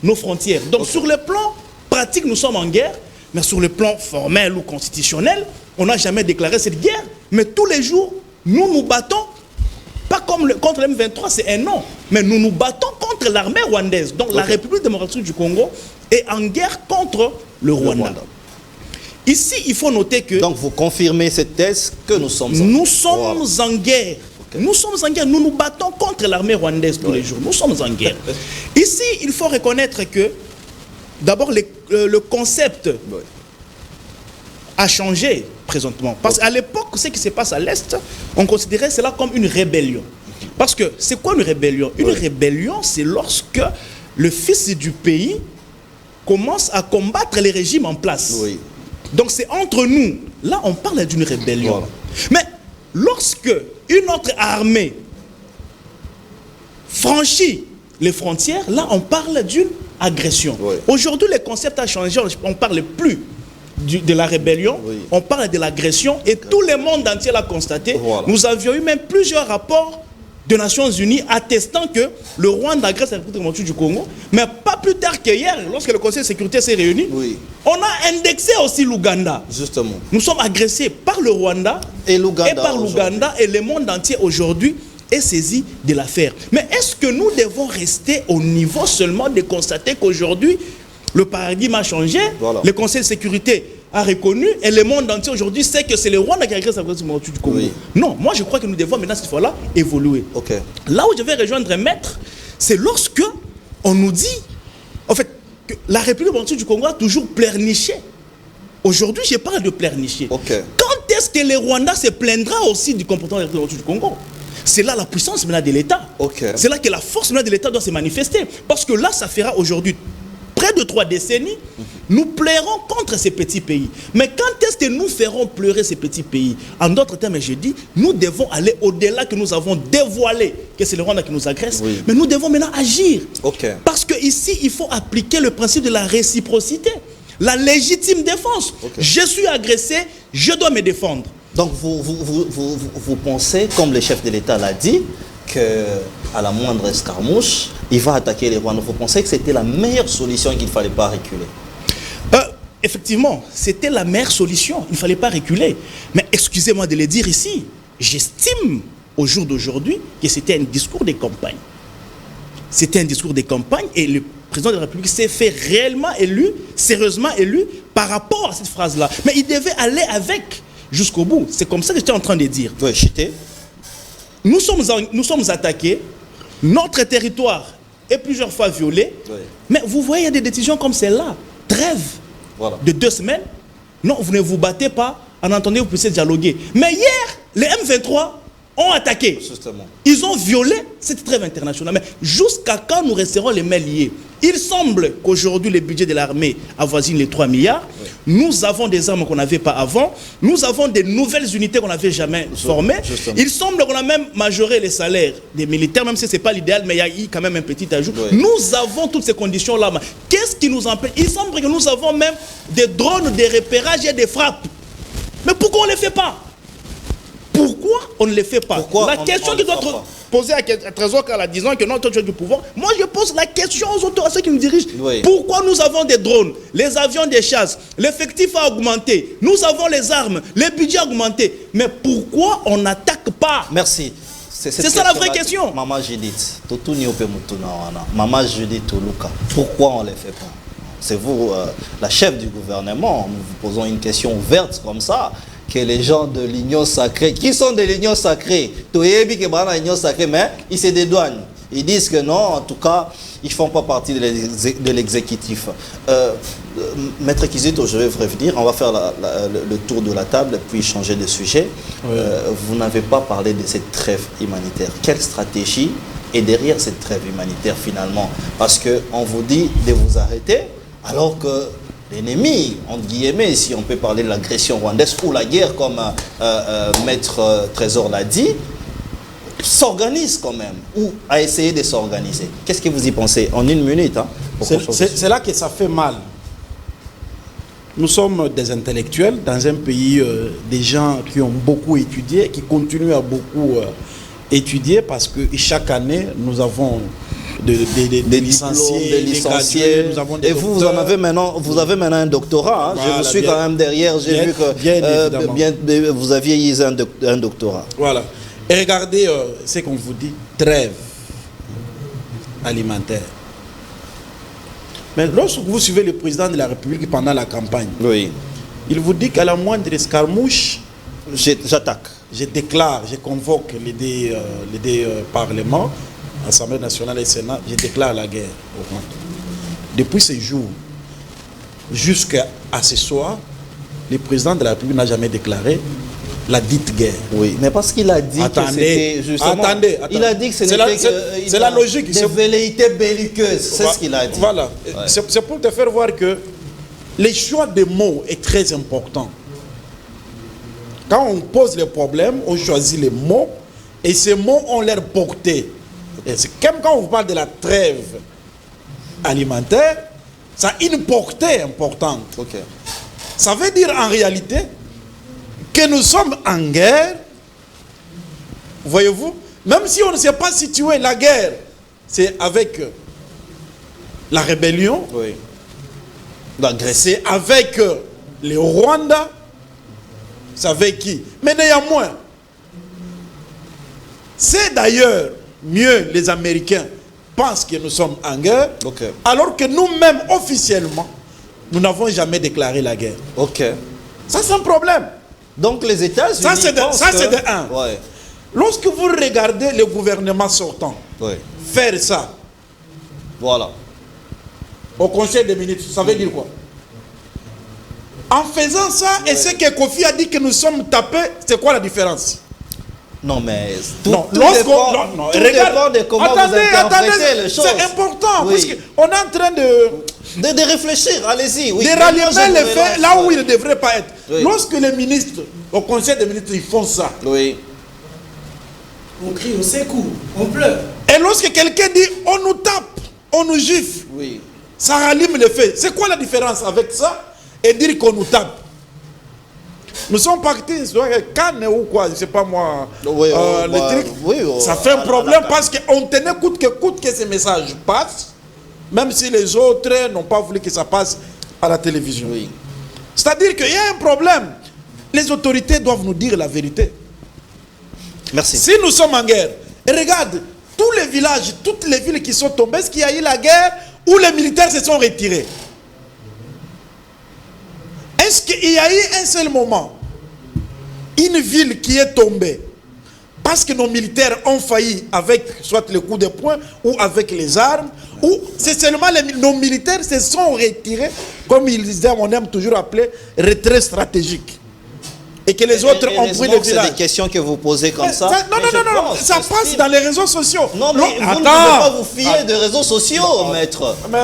nos frontières. Donc, sur le plan pratique, nous sommes en guerre, mais sur le plan formel ou constitutionnel, on n'a jamais déclaré cette guerre. Mais tous les jours, nous nous battons, pas comme contre le M23, c'est un non, mais nous nous battons contre l'armée rwandaise. Donc, la République démocratique du Congo est en guerre contre le Rwanda. Ici, il faut noter que... Donc, vous confirmez cette thèse que nous sommes en guerre. Nous sommes en guerre, nous nous battons contre l'armée rwandaise tous les jours. Nous sommes en guerre. Ici, il faut reconnaître que, d'abord, le concept a changé présentement. Parce qu'à l'époque, ce qui se passe à l'Est, on considérait cela comme une rébellion. Parce que c'est quoi une rébellion? Une rébellion, c'est lorsque le fils du pays commence à combattre les régimes en place. Donc c'est entre nous. Là, on parle d'une rébellion. Mais lorsque une autre armée franchit les frontières, là, on parle d'une agression. Aujourd'hui, le concept a changé. On ne parle plus de la rébellion, on parle de l'agression. Et tout le monde entier l'a constaté. Nous avions eu même plusieurs rapports des Nations Unies attestant que le Rwanda agresse la République démocratique du Congo. Mais pas plus tard qu'hier, lorsque le Conseil de sécurité s'est réuni, on a indexé aussi l'Ouganda. Justement. Nous sommes agressés par le Rwanda et par l'Ouganda, et le monde entier aujourd'hui est saisi de l'affaire. Mais est-ce que nous devons rester au niveau seulement de constater qu'aujourd'hui, le paradigme a changé, le Conseil de sécurité a reconnu, et le monde entier aujourd'hui sait que c'est le Rwanda qui agresse la République démocratique du Congo. Non, moi je crois que nous devons maintenant cette fois-là évoluer. Là où je vais rejoindre Maître, c'est lorsque on nous dit, en fait, que la République démocratique du Congo a toujours pleurniché. Aujourd'hui, je parle de pleurnicher. Quand est-ce que le Rwanda se plaindra aussi du comportement de la République démocratique du Congo? C'est là la puissance maintenant de l'État. C'est là que la force maintenant de l'État doit se manifester. Parce que là, ça fera aujourd'hui près de 3 décennies, nous pleurons contre ces petits pays. Mais quand est-ce que nous ferons pleurer ces petits pays? En d'autres termes, je dis, nous devons aller au-delà que nous avons dévoilé que c'est le Rwanda qui nous agresse. Mais nous devons maintenant agir. Parce qu'ici, il faut appliquer le principe de la réciprocité. La légitime défense. Je suis agressé, je dois me défendre. Donc vous pensez, comme le chef de l'État l'a dit, qu'à la moindre escarmouche, il va attaquer les Rwandais. Vous pensez que c'était la meilleure solution et qu'il ne fallait pas reculer? Effectivement, c'était la meilleure solution. Il ne fallait pas reculer. Mais excusez-moi de le dire ici, j'estime au jour d'aujourd'hui que c'était un discours de campagne. C'était un discours de campagne et le président de la République s'est fait réellement élu, sérieusement élu, par rapport à cette phrase-là. Mais il devait aller avec jusqu'au bout. C'est comme ça que j'étais en train de dire. Nous sommes attaqués, notre territoire et plusieurs fois violé. Oui. Mais vous voyez, il y a des décisions comme celle-là. Trêve de 2 semaines. Non, vous ne vous battez pas. En entendant, vous puissiez dialoguer. Mais hier, les M23 ont attaqué. Justement. Ils ont violé cette trêve internationale. Mais jusqu'à quand nous resterons les mains liées? Il semble qu'aujourd'hui, le budget de l'armée avoisine les 3 milliards. Oui. Nous avons des armes qu'on n'avait pas avant. Nous avons des nouvelles unités qu'on n'avait jamais formées. Justement. Il semble qu'on a même majoré les salaires des militaires, même si ce n'est pas l'idéal, mais il y a eu quand même un petit ajout. Oui. Nous avons toutes ces conditions-là. Qu'est-ce qui nous empêche? Il semble que nous avons même des drones, des repérages et des frappes. Mais pourquoi on ne les fait pas? Pourquoi on ne les fait pas? La question qui doit être posée à Trésor Kala disant que non, toi tu as du pouvoir. Moi je pose la question aux autorités, à ceux qui nous dirigent. Oui. Pourquoi nous avons des drones, les avions de chasse, l'effectif a augmenté, nous avons les armes, les budgets ont augmenté. Mais pourquoi on n'attaque pas? Merci. C'est ça la vraie question. Maman Judith, Maman Judith Toluka, pourquoi on ne les fait pas? C'est vous, la chef du gouvernement. Nous vous posons une question ouverte comme ça. Que les gens de l'Union sacrée, qui sont de l'Union sacrée, mais ils se dédouanent. Ils disent que non, en tout cas, ils ne font pas partie de l'exécutif. Maître Kizito, je vais vous revenir, on va faire le tour de la table, puis changer de sujet. Oui. Vous n'avez pas parlé de cette trêve humanitaire. Quelle stratégie est derrière cette trêve humanitaire finalement? Parce qu'on vous dit de vous arrêter, alors que l'ennemi, entre guillemets, si on peut parler de l'agression rwandaise ou la guerre, comme Maître Trésor l'a dit, s'organise quand même, ou a essayé de s'organiser. Qu'est-ce que vous y pensez? En 1 minute. Hein, c'est là que ça fait mal. Nous sommes des intellectuels dans un pays, des gens qui ont beaucoup étudié, qui continuent à beaucoup étudier, parce que chaque année, nous avons des licenciés, des gradués, nous avons des vous en avez maintenant, vous avez maintenant un doctorat. Hein. Voilà, je vous suis quand même derrière. J'ai vu que vous aviez eu un doctorat. Voilà. Et regardez ce qu'on vous dit, trêve alimentaire. Mais lorsque vous suivez le président de la République pendant la campagne, oui, il vous dit qu'à la moindre escarmouche, j'attaque. Je déclare, je convoque les deux parlements, Assemblée nationale et Sénat, je déclare la guerre au Rwanda. Depuis ce jour jusqu'à ce soir, le président de la République n'a jamais déclaré la dite guerre. Oui, mais parce qu'il a dit que c'était justement... Attendez. Il a dit que c'était c'est la logique. Des velléités belliqueuses, c'est ce qu'il a dit. Voilà. Ouais. C'est pour te faire voir que le choix des mots est très important. Quand on pose les problèmes, on choisit les mots et ces mots ont leur portée. C'est comme quand on vous parle de la trêve alimentaire, ça a une portée importante. Okay. Ça veut dire en réalité que nous sommes en guerre. Voyez-vous, même si on ne s'est pas situé, la guerre, c'est avec la rébellion, oui, c'est avec le Rwanda, c'est avec qui? Mais néanmoins, c'est d'ailleurs mieux les Américains pensent que nous sommes en guerre, okay, alors que nous-mêmes, officiellement, nous n'avons jamais déclaré la guerre. Ok. Ça, c'est un problème. Donc les États-Unis... Ça, c'est de un. Ouais. Lorsque vous regardez le gouvernement sortant, ouais, faire ça, voilà, au Conseil des ministres, ça veut dire quoi? En faisant ça, ouais, et ce que Kofi a dit que nous sommes tapés, c'est quoi la différence? Non, mais tout dépend de comment vous interprétez les choses. C'est important, oui, parce qu'on est en train de réfléchir, allez-y. Oui, de rallumer les faits là où il ne devrait pas être. Oui. Lorsque les ministres, au Conseil des ministres, ils font ça. Oui. On crie au secours, on pleure. Et lorsque quelqu'un dit on nous tape, on nous gifle, oui, ça rallume les faits. C'est quoi la différence avec ça et dire qu'on nous tape? Nous sommes partis, Cannes ou quoi, je ne sais pas moi, oui, le truc, oui, ça fait un problème parce qu'on tenait coûte que ces messages passent, même si les autres n'ont pas voulu que ça passe à la télévision. Oui. C'est-à-dire qu'il y a un problème. Les autorités doivent nous dire la vérité. Merci. Si nous sommes en guerre, et regarde, tous les villages, toutes les villes qui sont tombées, est-ce qu'il y a eu la guerre où les militaires se sont retirés? Est-ce qu'il y a eu un seul moment, une ville qui est tombée parce que nos militaires ont failli avec soit le coup de poing ou avec les armes, ou c'est seulement nos militaires se sont retirés, comme ils disaient, on aime toujours appeler retrait stratégique. Et que les autres ont pris le village. C'est des questions que vous posez comme ça. Non, ça passe dans les réseaux sociaux. Non, mais vous ne pouvez pas vous fier des réseaux sociaux, maître. Mais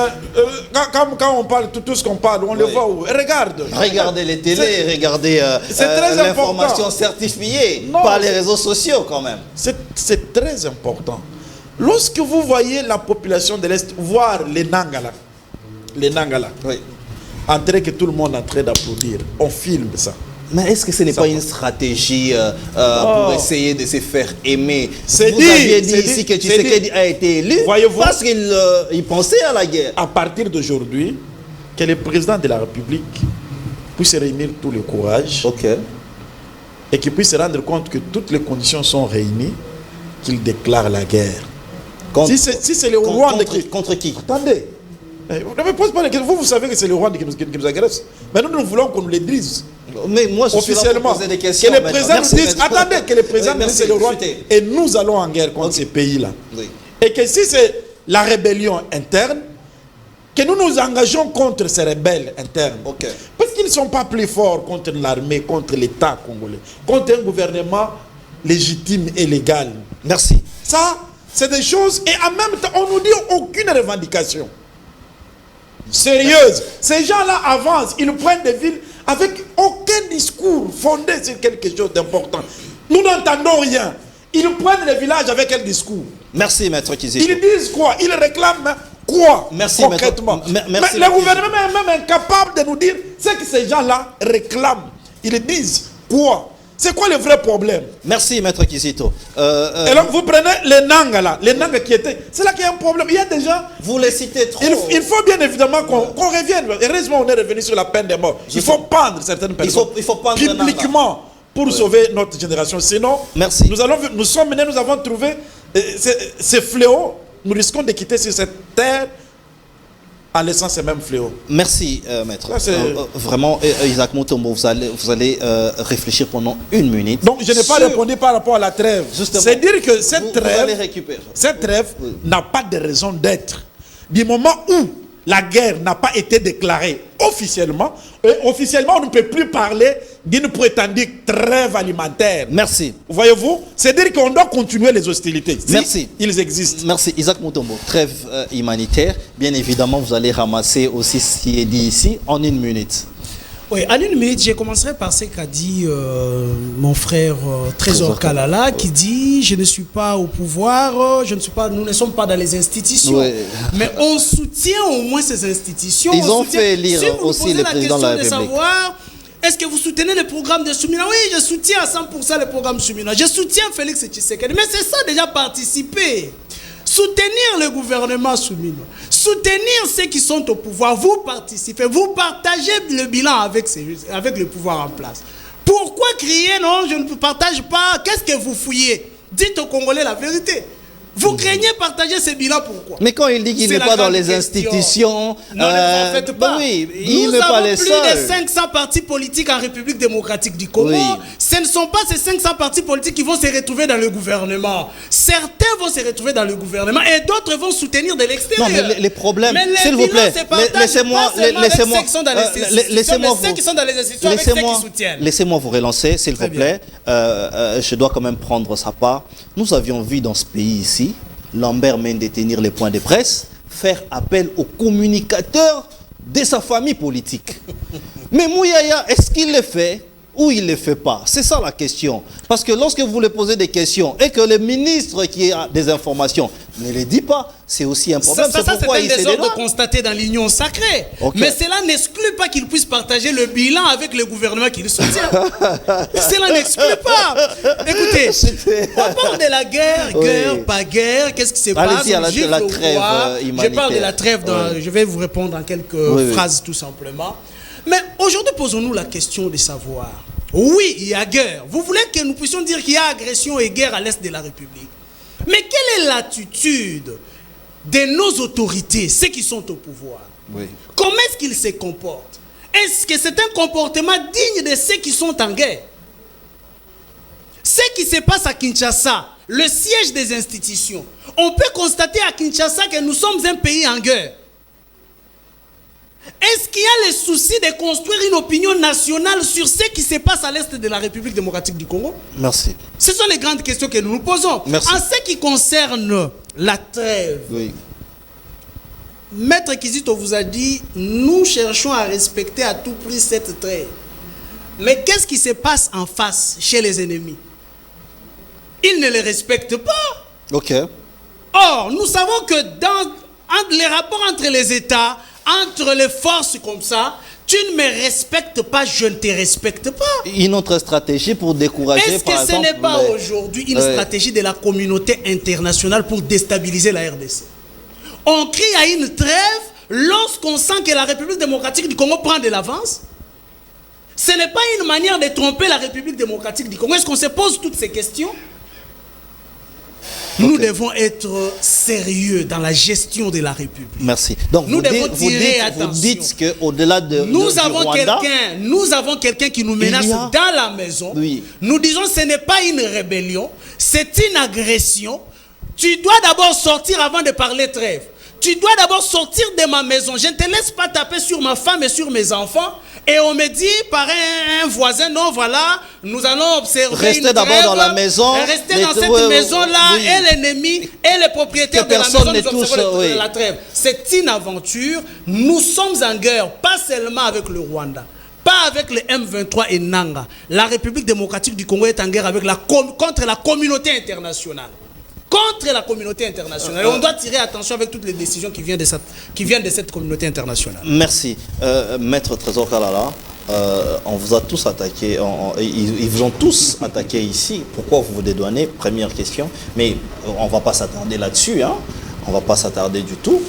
quand on parle, tout ce qu'on parle, on le voit où? Regarde. Regardez les télés, regardez l'information certifiée par les réseaux sociaux quand même. C'est très important. Lorsque vous voyez la population de l'Est, voir les Nangala, oui, en train que tout le monde est en train d'applaudir, on filme ça. Mais est-ce que ce n'est pas une stratégie pour essayer de se faire aimer? Vous dit ici que Tshisekedi a été élu parce qu'il pensait à la guerre. À partir d'aujourd'hui, que le président de la République puisse réunir tout le courage et qu'il puisse se rendre compte que toutes les conditions sont réunies, qu'il déclare la guerre. Si c'est le Rwanda contre qui? Attendez. Ne me pose pas la question. Vous savez que c'est le Rwanda qui nous agresse. Mais nous voulons qu'on nous le dise. Mais moi, je suis là pour poser des questions. Que le président nous dise, attendez, que le président nous dise c'est le Rwanda. Et nous allons en guerre contre ces pays-là. Oui. Et que si c'est la rébellion interne, que nous nous engageons contre ces rebelles internes. Parce qu'ils ne sont pas plus forts contre l'armée, contre l'État congolais, contre un gouvernement légitime et légal. Merci. Ça, c'est des choses, et en même temps, on nous dit aucune revendication sérieuse. Ces gens-là avancent, ils prennent des villes avec aucun discours fondé sur quelque chose d'important. Nous n'entendons rien. Ils prennent les villages avec quel discours? Merci, maître Kizito. Ils disent quoi? Ils réclament quoi? Merci, concrètement. Merci, mais le gouvernement est même incapable de nous dire ce que ces gens-là réclament. Ils disent quoi? C'est quoi le vrai problème? Merci, maître Kizito. Et donc, vous prenez les Nangala, les Nanga qui étaient... C'est là qu'il y a un problème. Il y a déjà... Vous les citez trop. Il faut bien évidemment qu'on revienne. Heureusement, on est revenu sur la peine de mort. Il faut pendre certaines personnes. Il faut pendre publiquement pour sauver notre génération. Sinon, merci. Nous sommes menés, nous avons trouvé ces fléaux. Nous risquons de quitter sur cette terre en laissant ces mêmes fléaux. Merci, maître. Vraiment, Isaac Mutombo, vous allez réfléchir pendant 1 minute. Donc, je n'ai pas répondu par rapport à la trêve. C'est dire que cette trêve n'a pas de raison d'être. Du moment où la guerre n'a pas été déclarée officiellement, on ne peut plus parler d'une prétendue trêve alimentaire. Merci. Voyez-vous? C'est dire qu'on doit continuer les hostilités. Merci. Ils existent. Merci. Isaac Mutombo, trêve humanitaire. Bien évidemment, vous allez ramasser aussi ce qui est dit ici en 1 minute. Oui, en 1 minute, je commencerai par ce qu'a dit mon frère Trésor Kalala, qui dit « Je ne suis pas au pouvoir, nous ne sommes pas dans les institutions. Oui. » Mais on soutient au moins ces institutions. Ils ont fait lire aussi le président de la République. Savoir, est-ce que vous soutenez le programme de Soumina? Oui, je soutiens à 100% le programme Soumina. Je soutiens Félix Tshisekedi. Mais c'est ça déjà participer. Soutenir le gouvernement Soumina, soutenir ceux qui sont au pouvoir, vous participez, vous partagez le bilan avec le pouvoir en place. Pourquoi crier non, je ne partage pas? Qu'est-ce que vous fouillez? Dites aux Congolais la vérité. Vous craignez partager ce bilan, pourquoi? Mais quand il dit qu'il n'est pas dans les institutions... Non, ne vous faites pas. Oui, il n'est pas les seuls. Nous avons plus de 500 partis politiques en République démocratique du Congo. Oui. Ce ne sont pas ces 500 partis politiques qui vont se retrouver dans le gouvernement. Certains vont se retrouver dans le gouvernement et d'autres vont soutenir de l'extérieur. Non, mais les problèmes, s'il vous plaît, laissez-moi vous relancer, s'il vous plaît. Je dois quand même prendre sa part. Nous avions vu dans ce pays ici, Lambert Mende tenir les points de presse, faire appel aux communicateurs de sa famille politique. Mais Mouyaya, est-ce qu'il le fait ou il ne le fait pas? C'est ça la question. Parce que lorsque vous lui posez des questions et que le ministre qui a des informations ne les dit pas, c'est aussi un problème. Ça c'est un désordre constaté dans l'union sacrée. Okay. Mais cela n'exclut pas qu'il puisse partager le bilan avec le gouvernement qui le soutient. Cela n'exclut pas. Écoutez, on parle de la guerre, guerre, pas guerre, qu'est-ce qui se passe? Je parle de la trêve, je vais vous répondre en quelques phrases tout simplement. Mais aujourd'hui, posons-nous la question de savoir, oui, il y a guerre. Vous voulez que nous puissions dire qu'il y a agression et guerre à l'est de la République. Mais quelle est l'attitude de nos autorités, ceux qui sont au pouvoir? Comment est-ce qu'ils se comportent? Est-ce que c'est un comportement digne de ceux qui sont en guerre? Ce qui se passe à Kinshasa, le siège des institutions, on peut constater à Kinshasa que nous sommes un pays en guerre. Est-ce qu'il y a le souci de construire une opinion nationale sur ce qui se passe à l'est de la République démocratique du Congo? Merci. Ce sont les grandes questions que nous nous posons. Merci. En ce qui concerne la trêve, Oui. Maître Kizito vous a dit, nous cherchons à respecter à tout prix cette trêve. Mais qu'est-ce qui se passe en face, chez les ennemis? Ils ne les respectent pas. Ok. Or, nous savons que dans les rapports entre les États, entre les forces comme ça, tu ne me respectes pas, je ne te respecte pas. Une autre stratégie pour décourager, Est-ce que par exemple, ce n'est pas aujourd'hui une stratégie de la communauté internationale pour déstabiliser la RDC? On crie à une trêve lorsqu'on sent que la République démocratique du Congo prend de l'avance. Ce n'est pas une manière de tromper la République démocratique du Congo. Est-ce qu'on se pose toutes ces questions? Nous devons être sérieux dans la gestion de la République. Merci. Donc nous devons tirer attention. Vous dites qu'au-delà de nous avons quelqu'un qui nous menace dans la maison. Oui. Nous disons ce n'est pas une rébellion, c'est une agression. Tu dois d'abord sortir avant de parler trêve. Tu dois d'abord sortir de ma maison. Je ne te laisse pas taper sur ma femme et sur mes enfants. Et on me dit par un voisin, non, voilà, nous allons observer. Restez d'abord dans la maison. Restez dans cette maison-là, oui. Et l'ennemi, et les propriétaires de la maison, nous observons la trêve. C'est une aventure. Nous sommes en guerre, pas seulement avec le Rwanda, pas avec le M23 et Nanga. La République démocratique du Congo est en guerre avec contre la communauté internationale. Contre la communauté internationale. Et on doit tirer attention avec toutes les décisions qui viennent de cette communauté internationale. Merci. Maître Trésor Kalala, on vous a tous attaqué, ils vous ont tous attaqué ici. Pourquoi vous vous dédouanez? Première question. Mais on ne va pas s'attarder là-dessus. Hein. On ne va pas s'attarder du tout.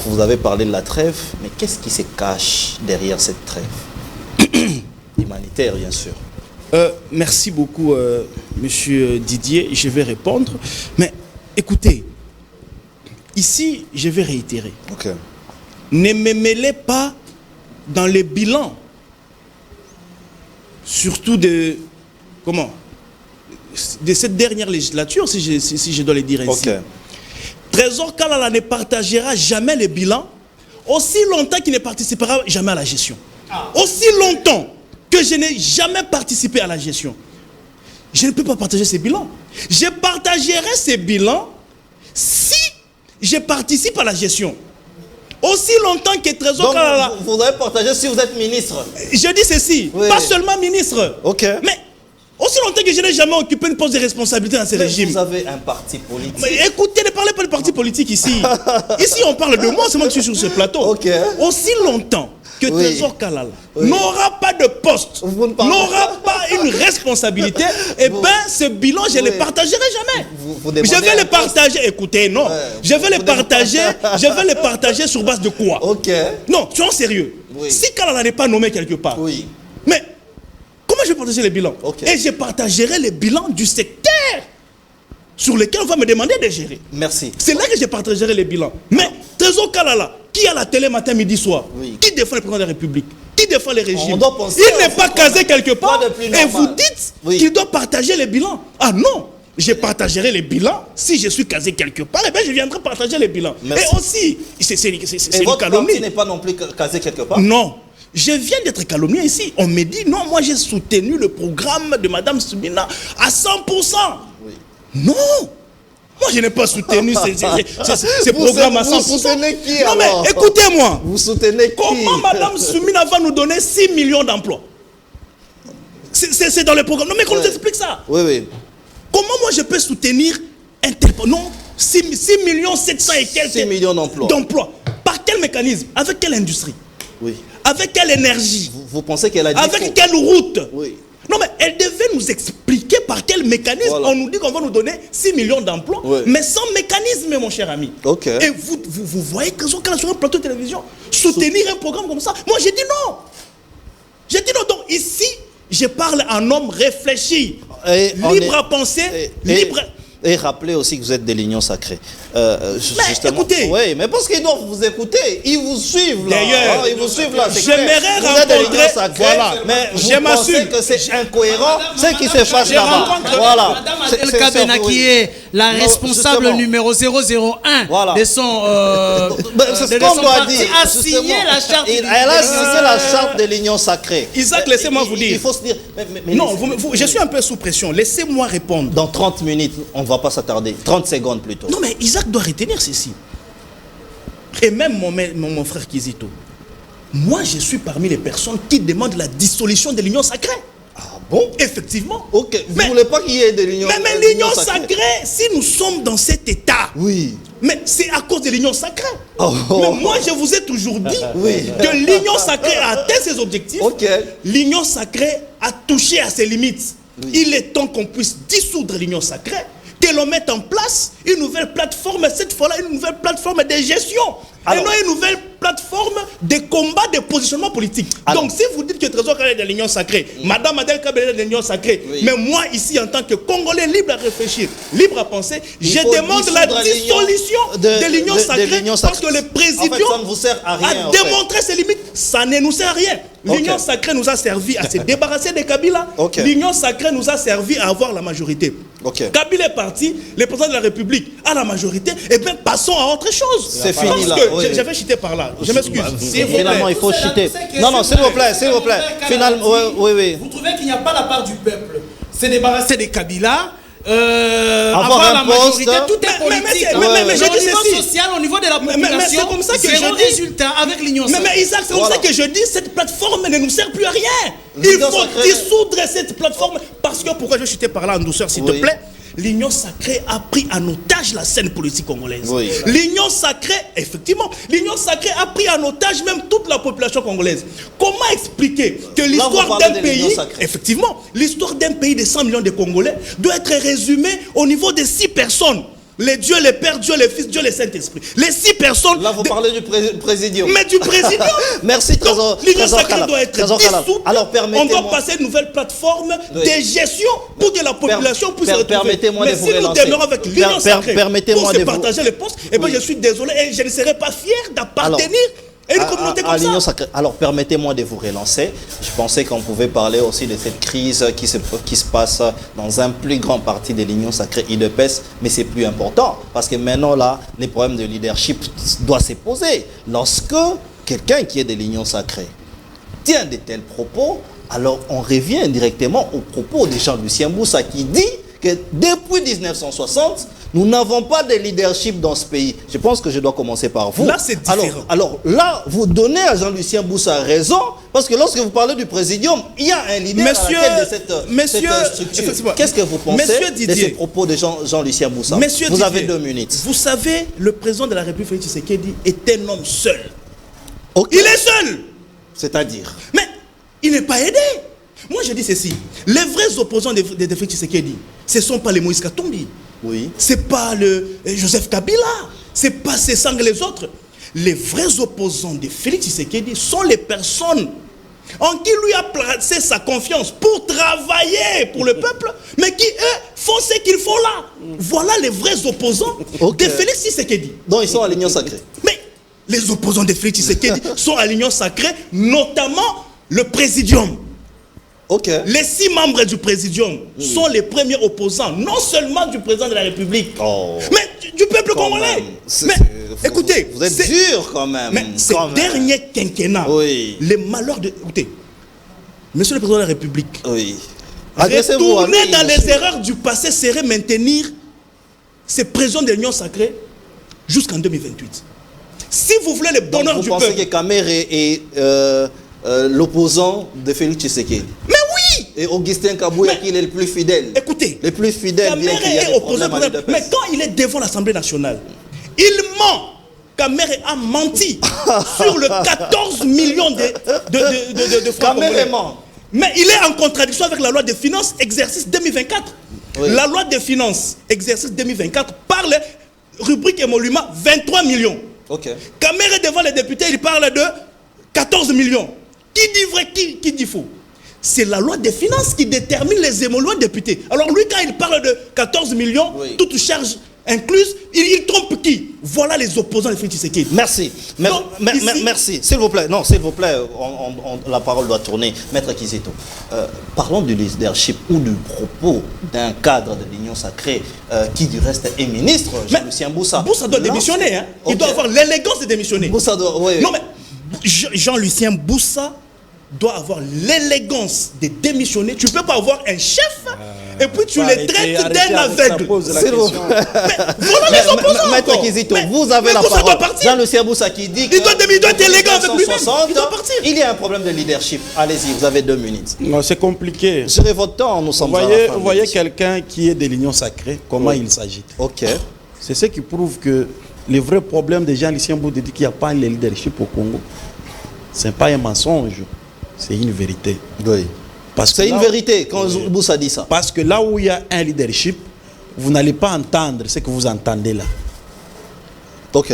Vous avez parlé de la trêve, mais qu'est-ce qui se cache derrière cette trêve? Humanitaire, bien sûr. Merci beaucoup, monsieur Didier. Je vais répondre. Mais écoutez, ici, je vais réitérer. Okay. Ne me mêlez pas dans les bilans. Surtout de cette dernière législature, si je dois le dire ainsi. Okay. Trésor Kalala ne partagera jamais les bilans aussi longtemps qu'il ne participera jamais à la gestion. Aussi longtemps que je n'ai jamais participé à la gestion, je ne peux pas partager ces bilans. Je partagerai ces bilans si je participe à la gestion. Aussi longtemps que Trésor Kalala... Vous avez partagé si vous êtes ministre. Je dis ceci, oui. Pas seulement ministre. Ok. Mais aussi longtemps que je n'ai jamais occupé une poste de responsabilité dans ce régime. Vous avez un parti politique. Mais écoutez, ne parlez pas de parti politique ici. Ici, on parle de moi, c'est moi qui suis sur ce plateau. Ok. Aussi longtemps que Trésor Kalala n'aura pas de poste, n'aura pas une responsabilité, et bien ce bilan, je ne le partagerai jamais. Je vais le partager, écoutez, non. Je vais le partager sur base de quoi? Ok. Non, soyons sérieux. Si Kalala n'est pas nommé quelque part, mais comment je vais partager les bilans? Et je partagerai les bilans du secteur sur lequel on va me demander de gérer. Merci. C'est là que je partagerai les bilans. Mais Trésor Kalala, qui a la télé matin, midi, soir, qui défend le président de la République, qui défend les régimes, il n'est pas casé quelque part, et vous dites qu'il doit partager les bilans. Ah non, je partagerai les bilans. Si je suis casé quelque part, eh bien je viendrai partager les bilans. Merci. Et aussi, c'est une calomnie. Votre parti n'est pas non plus casé quelque part? Non. Je viens d'être calomnié ici. On me dit, non, moi j'ai soutenu le programme de Mme Soumina à 100%. Non, moi je n'ai pas soutenu ces programmes à 100%. Vous soutenez qui alors? Non mais écoutez-moi. Vous soutenez qui? Comment Mme Soumina va nous donner 6 millions d'emplois? C'est dans le programme. Non mais qu'on nous explique ça. Oui. Comment moi je peux soutenir un tel... Non, 6 millions 700 et quelques... 6 millions d'emplois. Par quel mécanisme? Avec quelle industrie? Oui. Avec quelle énergie? Vous pensez qu'elle a dit avec quelle route? Oui. Non mais elle devait nous expliquer par quel mécanisme. On nous dit qu'on va nous donner 6 millions d'emplois, mais sans mécanisme, mon cher ami. Et vous voyez que sur un plateau de télévision, soutenir un programme comme ça, moi j'ai dit non. J'ai dit non. Donc ici, je parle en homme réfléchi, libre à penser, libre... Et rappelez aussi que vous êtes de l'Union sacrée. Écoutez. Oui, mais parce qu'ils doivent vous écouter. Ils vous suivent là. D'ailleurs, ils vous suivent là. J'aimerais vous êtes de l'Union rencontrer. sacrée, Voilà. mais Je vous pensez m'assume. que c'est incohérent ce qui se passe là-bas. Voilà. Madame Adel Kabena, qui est la responsable justement. numéro 001 Voilà. de son, C'est ce de qu'on son doit parti, dire. a signé justement. la charte. Elle a signé la charte de l'Union sacrée. Isaac, laissez-moi vous dire. Il faut se dire. Mais Non, je suis un peu sous pression. Laissez-moi répondre. Dans 30 minutes, on ne va pas s'attarder. 30 secondes plutôt. Non, mais Isaac doit retenir ceci. Et même mon frère Kizito. Moi, je suis parmi les personnes qui demandent la dissolution de l'Union sacrée. Ah bon? Effectivement. Ok. Vous Mais- ne voulez pas qu'il y ait de l'Union Mais l'Union sacrée, si nous sommes dans cet état, Oui. mais c'est à cause de l'Union sacrée. Oh. Mais moi, je vous ai toujours dit Oui. que l'Union sacrée a atteint ses objectifs. Ok. L'Union sacrée a touché à ses limites. Oui. Il est temps qu'on puisse dissoudre l'Union sacrée, que l'on mette en place une nouvelle plateforme, cette fois-là une nouvelle plateforme de gestion. Alors, et non une nouvelle plateforme de combat, de positionnement politique. Alors, donc si vous dites que Trésor Kala est de l'Union sacrée, Madame Adel Kabela est de l'Union sacrée, Oui. mais moi ici en tant que Congolais libre à réfléchir, libre à penser, il je faut demande la dissoudre dissolution de l'Union sacrée, l'Union parce que le En fait, président ça ne vous sert à rien. a en fait. démontré ses limites. Ça ne nous sert à rien. L'Union Ok. sacrée nous a servi à se débarrasser de Kabila. Ok. L'Union sacrée nous a servi à avoir la majorité. Ok. Kabila est parti, le président de la République a la majorité, et bien passons à autre chose. C'est Parce fini, là. que Oui. j'avais chité par là. Je m'excuse. S'il vous plaît. Finalement, il faut Tout chuter. ça, Non, non, s'il vous plaît, s'il vous plaît. Finalement, oui. Vous trouvez qu'il n'y a pas la part du peuple? C'est débarrasser des Kabila, Avoir avoir un la poste. majorité, tout est politique. mais Mais je au dis niveau ceci. social, au niveau de la Mais population, c'est comme ça que zéro je dis. résultat avec l'Union Mais sacrée. Isaac, c'est Voilà. pour ça que je dis cette plateforme ne nous sert plus à rien. Il L'Union faut sacrée. dissoudre cette plateforme. Parce que, pourquoi je vais chuter par là en douceur, s'il te Oui. plaît? L'Union sacrée a pris en otage la scène politique congolaise. Oui. L'Union sacrée, effectivement, l'Union sacrée a pris en otage même toute la population congolaise. Comment expliquer que l'histoire vous parlez d'un de l'Union pays, sacrée. effectivement, l'histoire d'un pays de 100 millions de Congolais doit être résumée au niveau de 6 personnes. Les dieux, les pères, Dieu, les fils, Dieu, les Saint-Esprit. Les 6 personnes. Là, vous parlez du présidium. Mais du président. Merci, Trésor. Donc, l'Union Trésor sacrée Kala. doit être Trésor Kala. dissoute. Alors, On permettez-moi. doit passer à une nouvelle plateforme Oui. de gestion pour que la population puisse se retrouver. Permettez-moi Mais de vous si nous relancer. demeurons avec l'Union sacrée Permettez-moi pour de se vous- partager les postes, eh bien, Oui. je suis désolé et je ne serai pas fier d'appartenir à une communauté à l'Union comme ça. sacrée. Alors, permettez-moi de vous relancer. Je pensais qu'on pouvait parler aussi de cette crise qui se passe dans un plus grand parti de l'Union sacrée IDPS, mais c'est plus important parce que maintenant, là, les problèmes de leadership doivent se poser. Lorsque quelqu'un qui est de l'Union sacrée tient de tels propos, alors on revient directement aux propos de Jean-Lucien Boussa qui dit que depuis 1960, nous n'avons pas de leadership dans ce pays. Je pense que je dois commencer par vous. Là, c'est différent. Alors là, vous donnez à Jean-Lucien Boussa raison, parce que lorsque vous parlez du présidium, il y a un leader Monsieur- à la tête de cette Monsieur- structure. effectivement. Qu'est-ce que vous pensez Monsieur de Didier. ces propos de Jean-Lucien Boussa? Monsieur Vous avez Didier, 2 minutes. Vous savez, le président de la République, Félix Tshisekedi, est un homme seul. Ok. Il est seul. C'est-à-dire? Mais il n'est pas aidé. Moi, je dis ceci. Les vrais opposants de Félix Tshisekedi, ce ne sont pas les Moïse Katumbi. Oui. Ce n'est pas le Joseph Kabila. Ce n'est pas ces sangs les autres. Les vrais opposants de Félix Tshisekedi sont les personnes en qui lui a placé sa confiance pour travailler pour le peuple, mais qui, eux, font ce qu'ils font là. Voilà les vrais opposants Ok. de Félix Tshisekedi. Donc ils sont à l'Union sacrée. Mais les opposants de Félix Tshisekedi sont à l'Union sacrée, notamment le Présidium. Ok. Les 6 membres du Présidium sont les premiers opposants, non seulement du président de la République, Oh. mais du peuple Quand congolais. même. Mais Vous- écoutez, vous êtes c'est- dur quand même. mais ces quand même. derniers quinquennats, Oui. les malheurs de... Écoutez, monsieur le président de la République, Oui. Adressez-vous à retourner lui, dans les monsieur. erreurs du passé serait maintenir ces présidents de l'Union sacrée jusqu'en 2028. Si vous voulez le Donc bonheur vous du pensez peuple... que Kamer est l'opposant de Félix Tshisekedi? Mais oui! Et Augustin Kabouya Mais- qui est le plus fidèle? Écoutez, Le plus fidèle, bien Kamere qu'il y a est des opposé, problèmes à l'UDPS. mais quand il est devant l'Assemblée nationale, il ment. Kamere a menti sur le 14 millions de francs Kamere congolais. ment. Mais il est en contradiction avec la loi des finances exercice 2024. Oui. La loi des finances exercice 2024 parle, rubrique émolument, 23 millions. Ok. Kamere devant les députés, il parle de 14 millions. Qui dit vrai, qui dit faux? c'est la loi des finances qui détermine les émoluments députés. Alors lui, quand il parle de 14 millions, toute charge incluse, il trompe qui? Voilà les opposants de Félix Tshisekedi. Merci. Merci. S'il vous plaît, non, s'il vous plaît, la parole doit tourner. Maître Kizito, parlons du leadership ou du propos d'un cadre de l'Union sacrée qui du reste est ministre, Jean-Lucien Boussa. Boussa doit démissionner, hein. Il doit avoir l'élégance de démissionner. Boussa doit, oui. Non mais, Jean-Lucien Boussa doit avoir l'élégance de démissionner. Tu ne peux pas avoir un chef et puis tu les traites d'un aveugle. Voilà les opposants. Maître Kizito, vous avez la parole. Jean-Lucien Boussa qui dit qu'il doit être élégant avec lui-même. Il doit partir. Il y a un problème de leadership. Allez-y, vous avez 2 minutes. Non, c'est compliqué. Gérez votre temps, nous sommes vous voyez quelqu'un qui est de l'Union sacrée, comment il s'agite. Ok. C'est ce qui prouve que le vrai problème de Jean-Lucien Boussa dit qu'il n'y a pas de leadership au Congo. Ce n'est pas un mensonge. C'est une vérité. Oui. C'est une vérité quand Boussa dit ça. Parce que là où il y a un leadership, vous n'allez pas entendre ce que vous entendez là. Ok.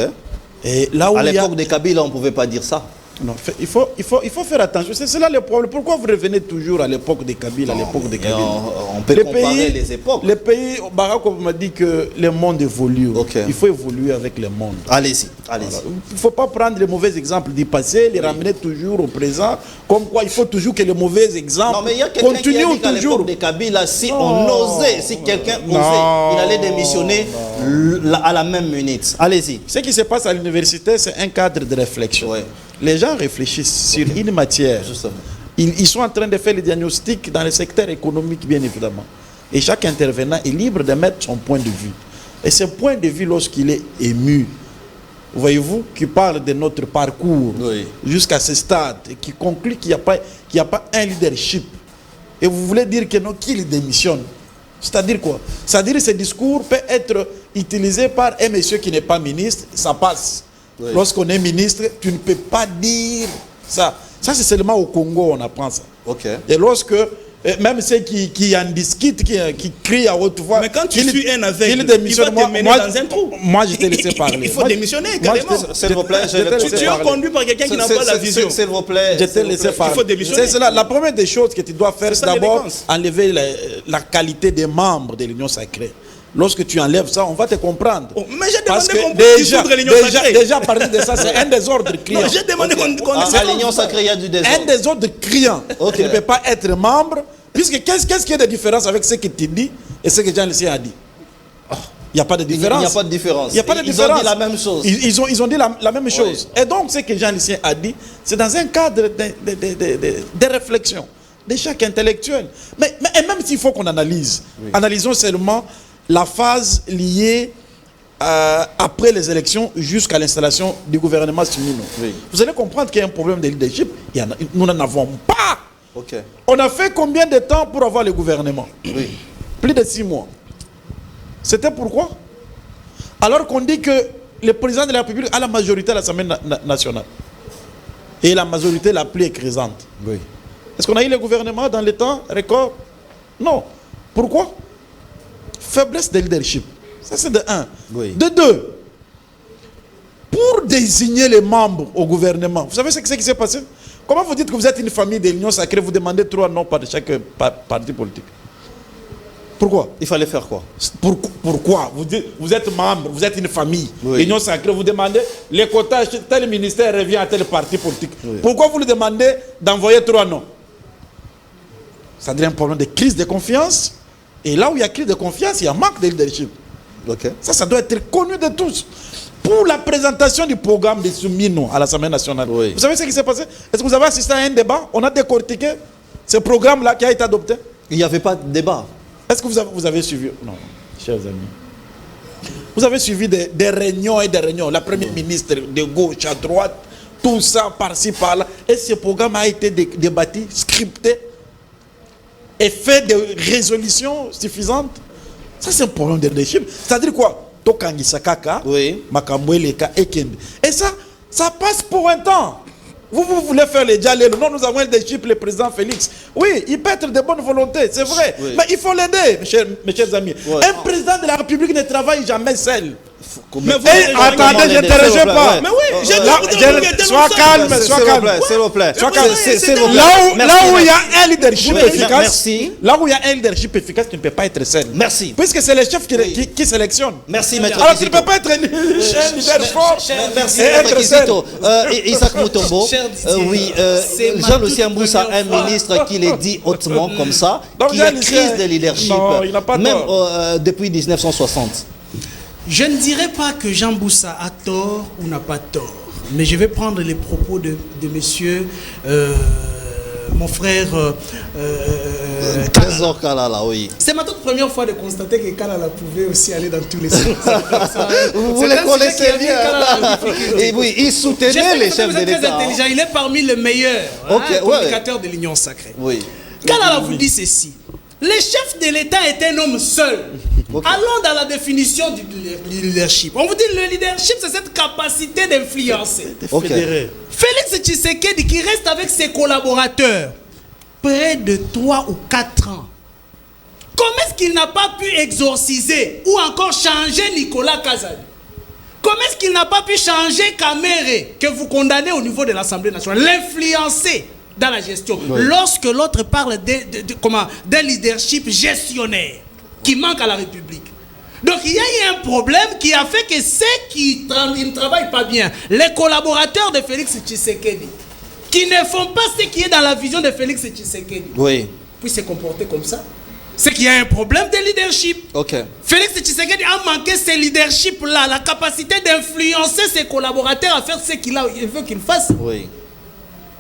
Et là où à l'époque de Kabila, on ne pouvait pas dire ça. Non, il faut faire attention. C'est là le problème. Pourquoi vous revenez toujours à l'époque de Kabila, On peut comparer les époques. Les pays, Barack m'a dit que le monde évolue. Okay. Il faut évoluer avec le monde. Allez-y. Voilà. Il ne faut pas prendre les mauvais exemples du passé, les ramener toujours au présent. Comme quoi, il faut toujours que les mauvais exemples continuent toujours. À l'époque de Kabila, si on osait, si quelqu'un osait, il allait démissionner à la même minute. Allez-y. Ce qui se passe à l'université, c'est un cadre de réflexion. Ouais. Les gens réfléchissent sur une matière. Ils sont en train de faire le diagnostic dans le secteur économique, bien évidemment. Et chaque intervenant est libre de mettre son point de vue. Et ce point de vue, lorsqu'il est ému, voyez-vous, qui parle de notre parcours jusqu'à ce stade, et qui conclut qu'il n'y a pas un leadership. Et vous voulez dire que non, qu'il démissionne. C'est-à-dire quoi? C'est-à-dire que ce discours peut être utilisé par un monsieur qui n'est pas ministre, ça passe. Oui. Lorsqu'on est ministre, tu ne peux pas dire ça. Ça, c'est seulement au Congo on apprend ça. Okay. Et lorsque, même ceux qui en discutent, qui crient à haute voix... Mais quand tu suis un aveugle, il va te mener dans un trou. Moi, je t'ai laissé parler. Il faut démissionner, carrément. S'il vous plaît, tu es conduit par quelqu'un qui n'a pas la vision. S'il vous plaît. Je t'ai laissé parler. Il faut démissionner. C'est la première des choses que tu dois faire, c'est d'abord enlever la qualité des membres de l'Union sacrée. Lorsque tu enlèves ça, on va te comprendre. Oh, mais j'ai demandé qu'on puisse dissoudre l'Union sacrée. Déjà, parler de ça, c'est un désordre criant. Non, j'ai demandé qu'on à l'Union sacrée, il y a du désordre. Un désordre criant. Tu ne peux pas être membre. Puisque qu'est-ce qu'il y a de différence avec ce que tu dis et ce que Jean-Lucien a dit? Il n'y a pas de différence. Il n'y a pas de différence. Il n'y a pas de différence. Ils ont dit la même chose. Ils ont dit la même chose. Et donc, ce que Jean-Lucien a dit, c'est dans un cadre de réflexion de chaque intellectuel. Mais même s'il faut qu'on analyse, analysons seulement la phase liée après les élections jusqu'à l'installation du gouvernement Semino. Vous allez comprendre qu'il y a un problème de leadership. Nous n'en avons pas. On a fait combien de temps pour avoir le gouvernement? Plus de 6 mois. C'était pourquoi? Alors qu'on dit que le président de la République a la majorité à l'Assemblée nationale. Et la majorité la plus écrasante. Est-ce qu'on a eu le gouvernement dans le temps record? Non. Pourquoi? Faiblesse de leadership. Ça, c'est de 1. De 2, pour désigner les membres au gouvernement, vous savez ce qui s'est passé? Comment vous dites que vous êtes une famille de l'Union sacrée, vous demandez 3 noms par chaque parti politique? Pourquoi? Il fallait faire quoi? Pourquoi? Vous êtes membre, vous êtes une famille. L'Union sacrée, vous demandez les quotas, tel ministère revient à tel parti politique. Pourquoi vous lui demandez d'envoyer 3 noms? Ça devient un problème de crise de confiance. Et là où il y a crise de confiance, il y a manque de leadership. Ça doit être connu de tous. Pour la présentation du programme de Semino à l'Assemblée nationale, vous savez ce qui s'est passé? Est-ce que vous avez assisté à un débat? On a décortiqué ce programme-là qui a été adopté. Il n'y avait pas de débat. Est-ce que vous avez suivi? Non, chers amis. Vous avez suivi des réunions et des réunions. La première ministre de gauche à droite, tout ça par-ci, par-là. Et ce programme a été débattu, scripté et fait des résolutions suffisantes. Ça, c'est un problème de leadership. C'est-à-dire quoi? Et ça passe pour un temps. Vous voulez faire les dialogues. Non, nous avons un leadership, le président Félix. Oui, il peut être de bonne volonté, c'est vrai. Mais il faut l'aider, mes chers amis. Un président de la République ne travaille jamais seul. Mais attendez, je ne t'interromps pas. Mais oui, sois calme, sois calme. S'il vous plaît. Là où il y a un leadership efficace, là où il y a un leadership efficace, tu ne peux pas être seul. Merci. Puisque c'est les chefs qui sélectionnent. Merci, Maître Alors tu ne Kizito. peux pas être un leader fort. Merci, et Maître être Kizito. seul. Isaac Moutombo. Cher Didier, Oui, c'est ma Jean-Lucien toute Mboussa, un première fois. ministre qui le dit hautement comme ça, Donc, qui a Jean-Lucien, crise de leadership, non, il n'a pas même tort. depuis 1960. Je ne dirais pas que Jean Mboussa a tort ou n'a pas tort, mais je vais prendre les propos de monsieur, mon frère Trésor Kalala, oui. C'est ma toute première fois de constater que Kalala pouvait aussi aller dans tous les sens. Vous le connaissez bien. Et oui, il soutenait les chefs de Vous êtes très l'État. intelligent, il est parmi les meilleurs communicateurs de l'Union sacrée. Oui. Kalala vous dit ceci. Le chef de l'État est un homme seul. Okay. Allons dans la définition du leadership. On vous dit le leadership, c'est cette capacité d'influencer. Okay. Félix Tshisekedi qui reste avec ses collaborateurs près de 3 ou 4 ans. Comment est-ce qu'il n'a pas pu exorciser ou encore changer Nicolas Kazali? Comment est-ce qu'il n'a pas pu changer Kamere que vous condamnez au niveau de l'Assemblée nationale? L'influencer dans la gestion. Oui. Lorsque l'autre parle d'un leadership gestionnaire qui manque à la République. Donc il y a eu un problème qui a fait que ceux qui ne travaillent pas bien, les collaborateurs de Félix Tshisekedi, qui ne font pas ce qui est dans la vision de Félix Tshisekedi, puissent se comporter comme ça. C'est qu'il y a un problème de leadership. Okay. Félix Tshisekedi a manqué ce leadership-là, la capacité d'influencer ses collaborateurs à faire ce qu'il veut qu'ils fassent. Oui.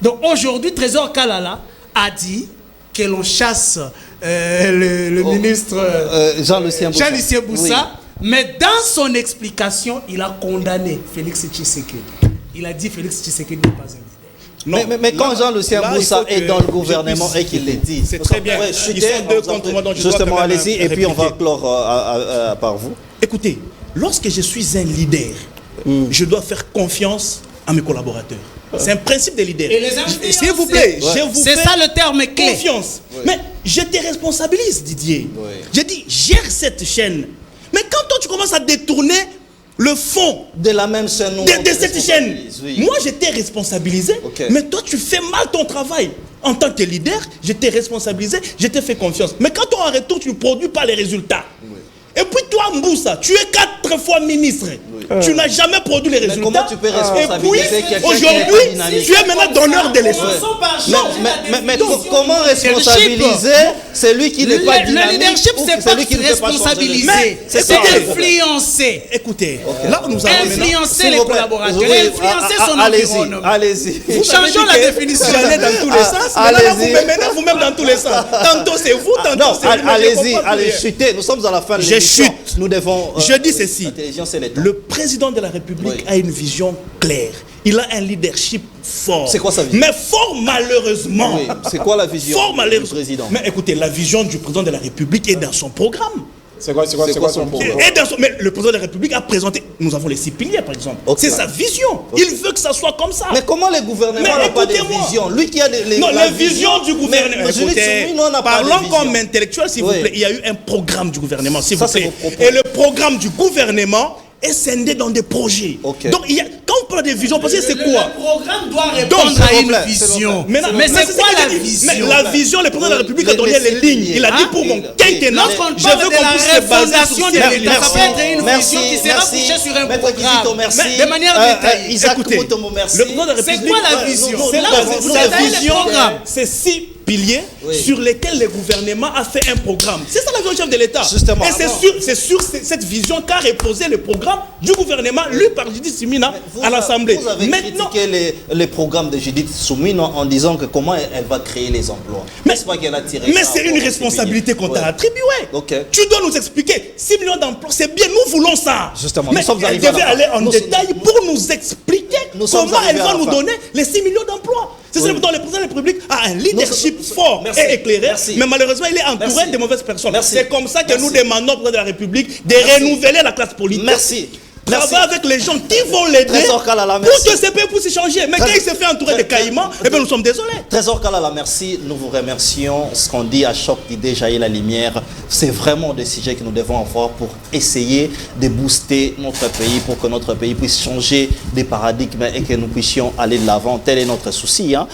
Donc aujourd'hui, Trésor Kalala a dit que l'on chasse le ministre Jean-Lucien Mboussa, mais dans son explication, il a condamné Félix Tshisekedi. Il a dit Félix Tshisekedi n'est pas un leader. Mais quand Jean-Lucien Mboussa est dans le gouvernement et qu'il le dit, c'est très bien. Ils sont deux contre moi, donc je justement, dois allez-y, et puis on va clore par vous. Écoutez, lorsque je suis un leader, je dois faire confiance à mes collaborateurs. C'est un principe de leader. S'il vous plaît, je vous fais ça le terme clé. Confiance. Mais je te responsabilise, Didier. Je dis, gère cette chaîne. Mais quand toi, tu commences à détourner le fond de la même chaîne, de cette chaîne, moi, je t'ai responsabilisé, mais toi, tu fais mal ton travail. En tant que leader, je t'ai responsabilisé, je t'ai fait confiance. Mais quand toi, en retour, tu ne produis pas les résultats. Et puis toi, Mboussa, tu es 4 fois ministre. Tu n'as jamais produit les résultats. Mais comment tu peux responsabiliser quelqu'un qui aujourd'hui, tu es maintenant donneur de leçons. Mais comment responsabiliser celui qui n'est pas dynamique? Le leadership, c'est pas responsabiliser, c'est influencer. Écoutez, là nous allons influencer les collaborateurs, influencer son environnement. Allez-y. Changeons la définition. J'allais dans tous les sens. Maintenant, vous-même dans tous les sens. Tantôt c'est vous, tantôt c'est vous. Allez-y, allez chuter. Nous sommes à la fin de l'émission. Je chute. Nous devons. Je dis ceci. Le président de la République a une vision claire. Il a un leadership fort. C'est quoi sa vision? Mais fort malheureusement. Oui. C'est quoi la vision du président? Mais écoutez, la vision du président de la République est dans son programme. C'est quoi son programme? Mais le président de la République a présenté, nous avons les 6 piliers par exemple. C'est sa vision. Il veut que ça soit comme ça. Mais comment les gouvernements n'ont pas de vision? Lui qui a la vision du gouvernement. Écoutez, parlons comme intellectuel, s'il vous plaît. Il y a eu un programme du gouvernement, s'il vous plaît. Et le programme du gouvernement est scindé dans des projets. Donc, quand on parle de vision, parce que c'est quoi? Le programme doit répondre à une vision. Mais c'est quoi la vision? Mais la vision, le président de la République a donné les lignes. Il a dit pour mon quinquennat, je veux qu'on puisse se baser sur de l'État. Ça peut être une vision qui sera couchée sur un programme. De manière détaillée. Écoutez, le président de la République... C'est quoi la vision? La vision, c'est 6 piliers sur lesquels le gouvernement a fait un programme. C'est ça la vision chef de l'État. Et c'est sur cette vision qu'a reposé le programme du gouvernement lu par Judith Suminwa à l'Assemblée. Vous avez critiqué les programmes de Judith Suminwa en disant que comment elle va créer les emplois. Mais c'est une responsabilité qu'on t'a attribuée. Tu dois nous expliquer. 6 millions d'emplois, c'est bien, nous voulons ça. Justement, mais elle devait aller en détail pour nous expliquer comment elle va nous donner les 6 millions d'emplois. C'est ça dont le président de la République a un leadership fort et éclairé, mais malheureusement il est entouré de mauvaises personnes. C'est comme ça que nous demandons au président de la République de renouveler la classe politique. Merci. travailler avec les gens qui vont l'aider Trésor Kalala, pour que ces pays puissent changer. Mais quand il se fait entourer de caïmans, eh bien nous sommes désolés. Trésor Kalala, merci. Nous vous remercions. Ce qu'on dit à Choc d'idées jaillit la lumière. C'est vraiment des sujets que nous devons avoir pour essayer de booster notre pays, pour que notre pays puisse changer des paradigmes et que nous puissions aller de l'avant. Tel est notre souci. Hein.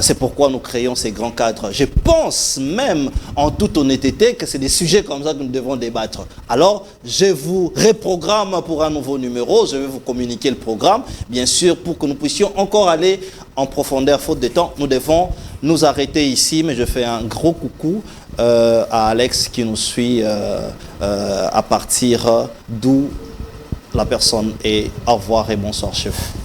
C'est pourquoi nous créons ces grands cadres. Je pense même, en toute honnêteté, que c'est des sujets comme ça que nous devons débattre. Alors, je vous reprogramme pour un nouveau numéro. Je vais vous communiquer le programme, bien sûr, pour que nous puissions encore aller en profondeur. Faute de temps, nous devons nous arrêter ici, mais je fais un gros coucou à Alex qui nous suit à partir d'où la personne est. Au revoir et bonsoir chez vous.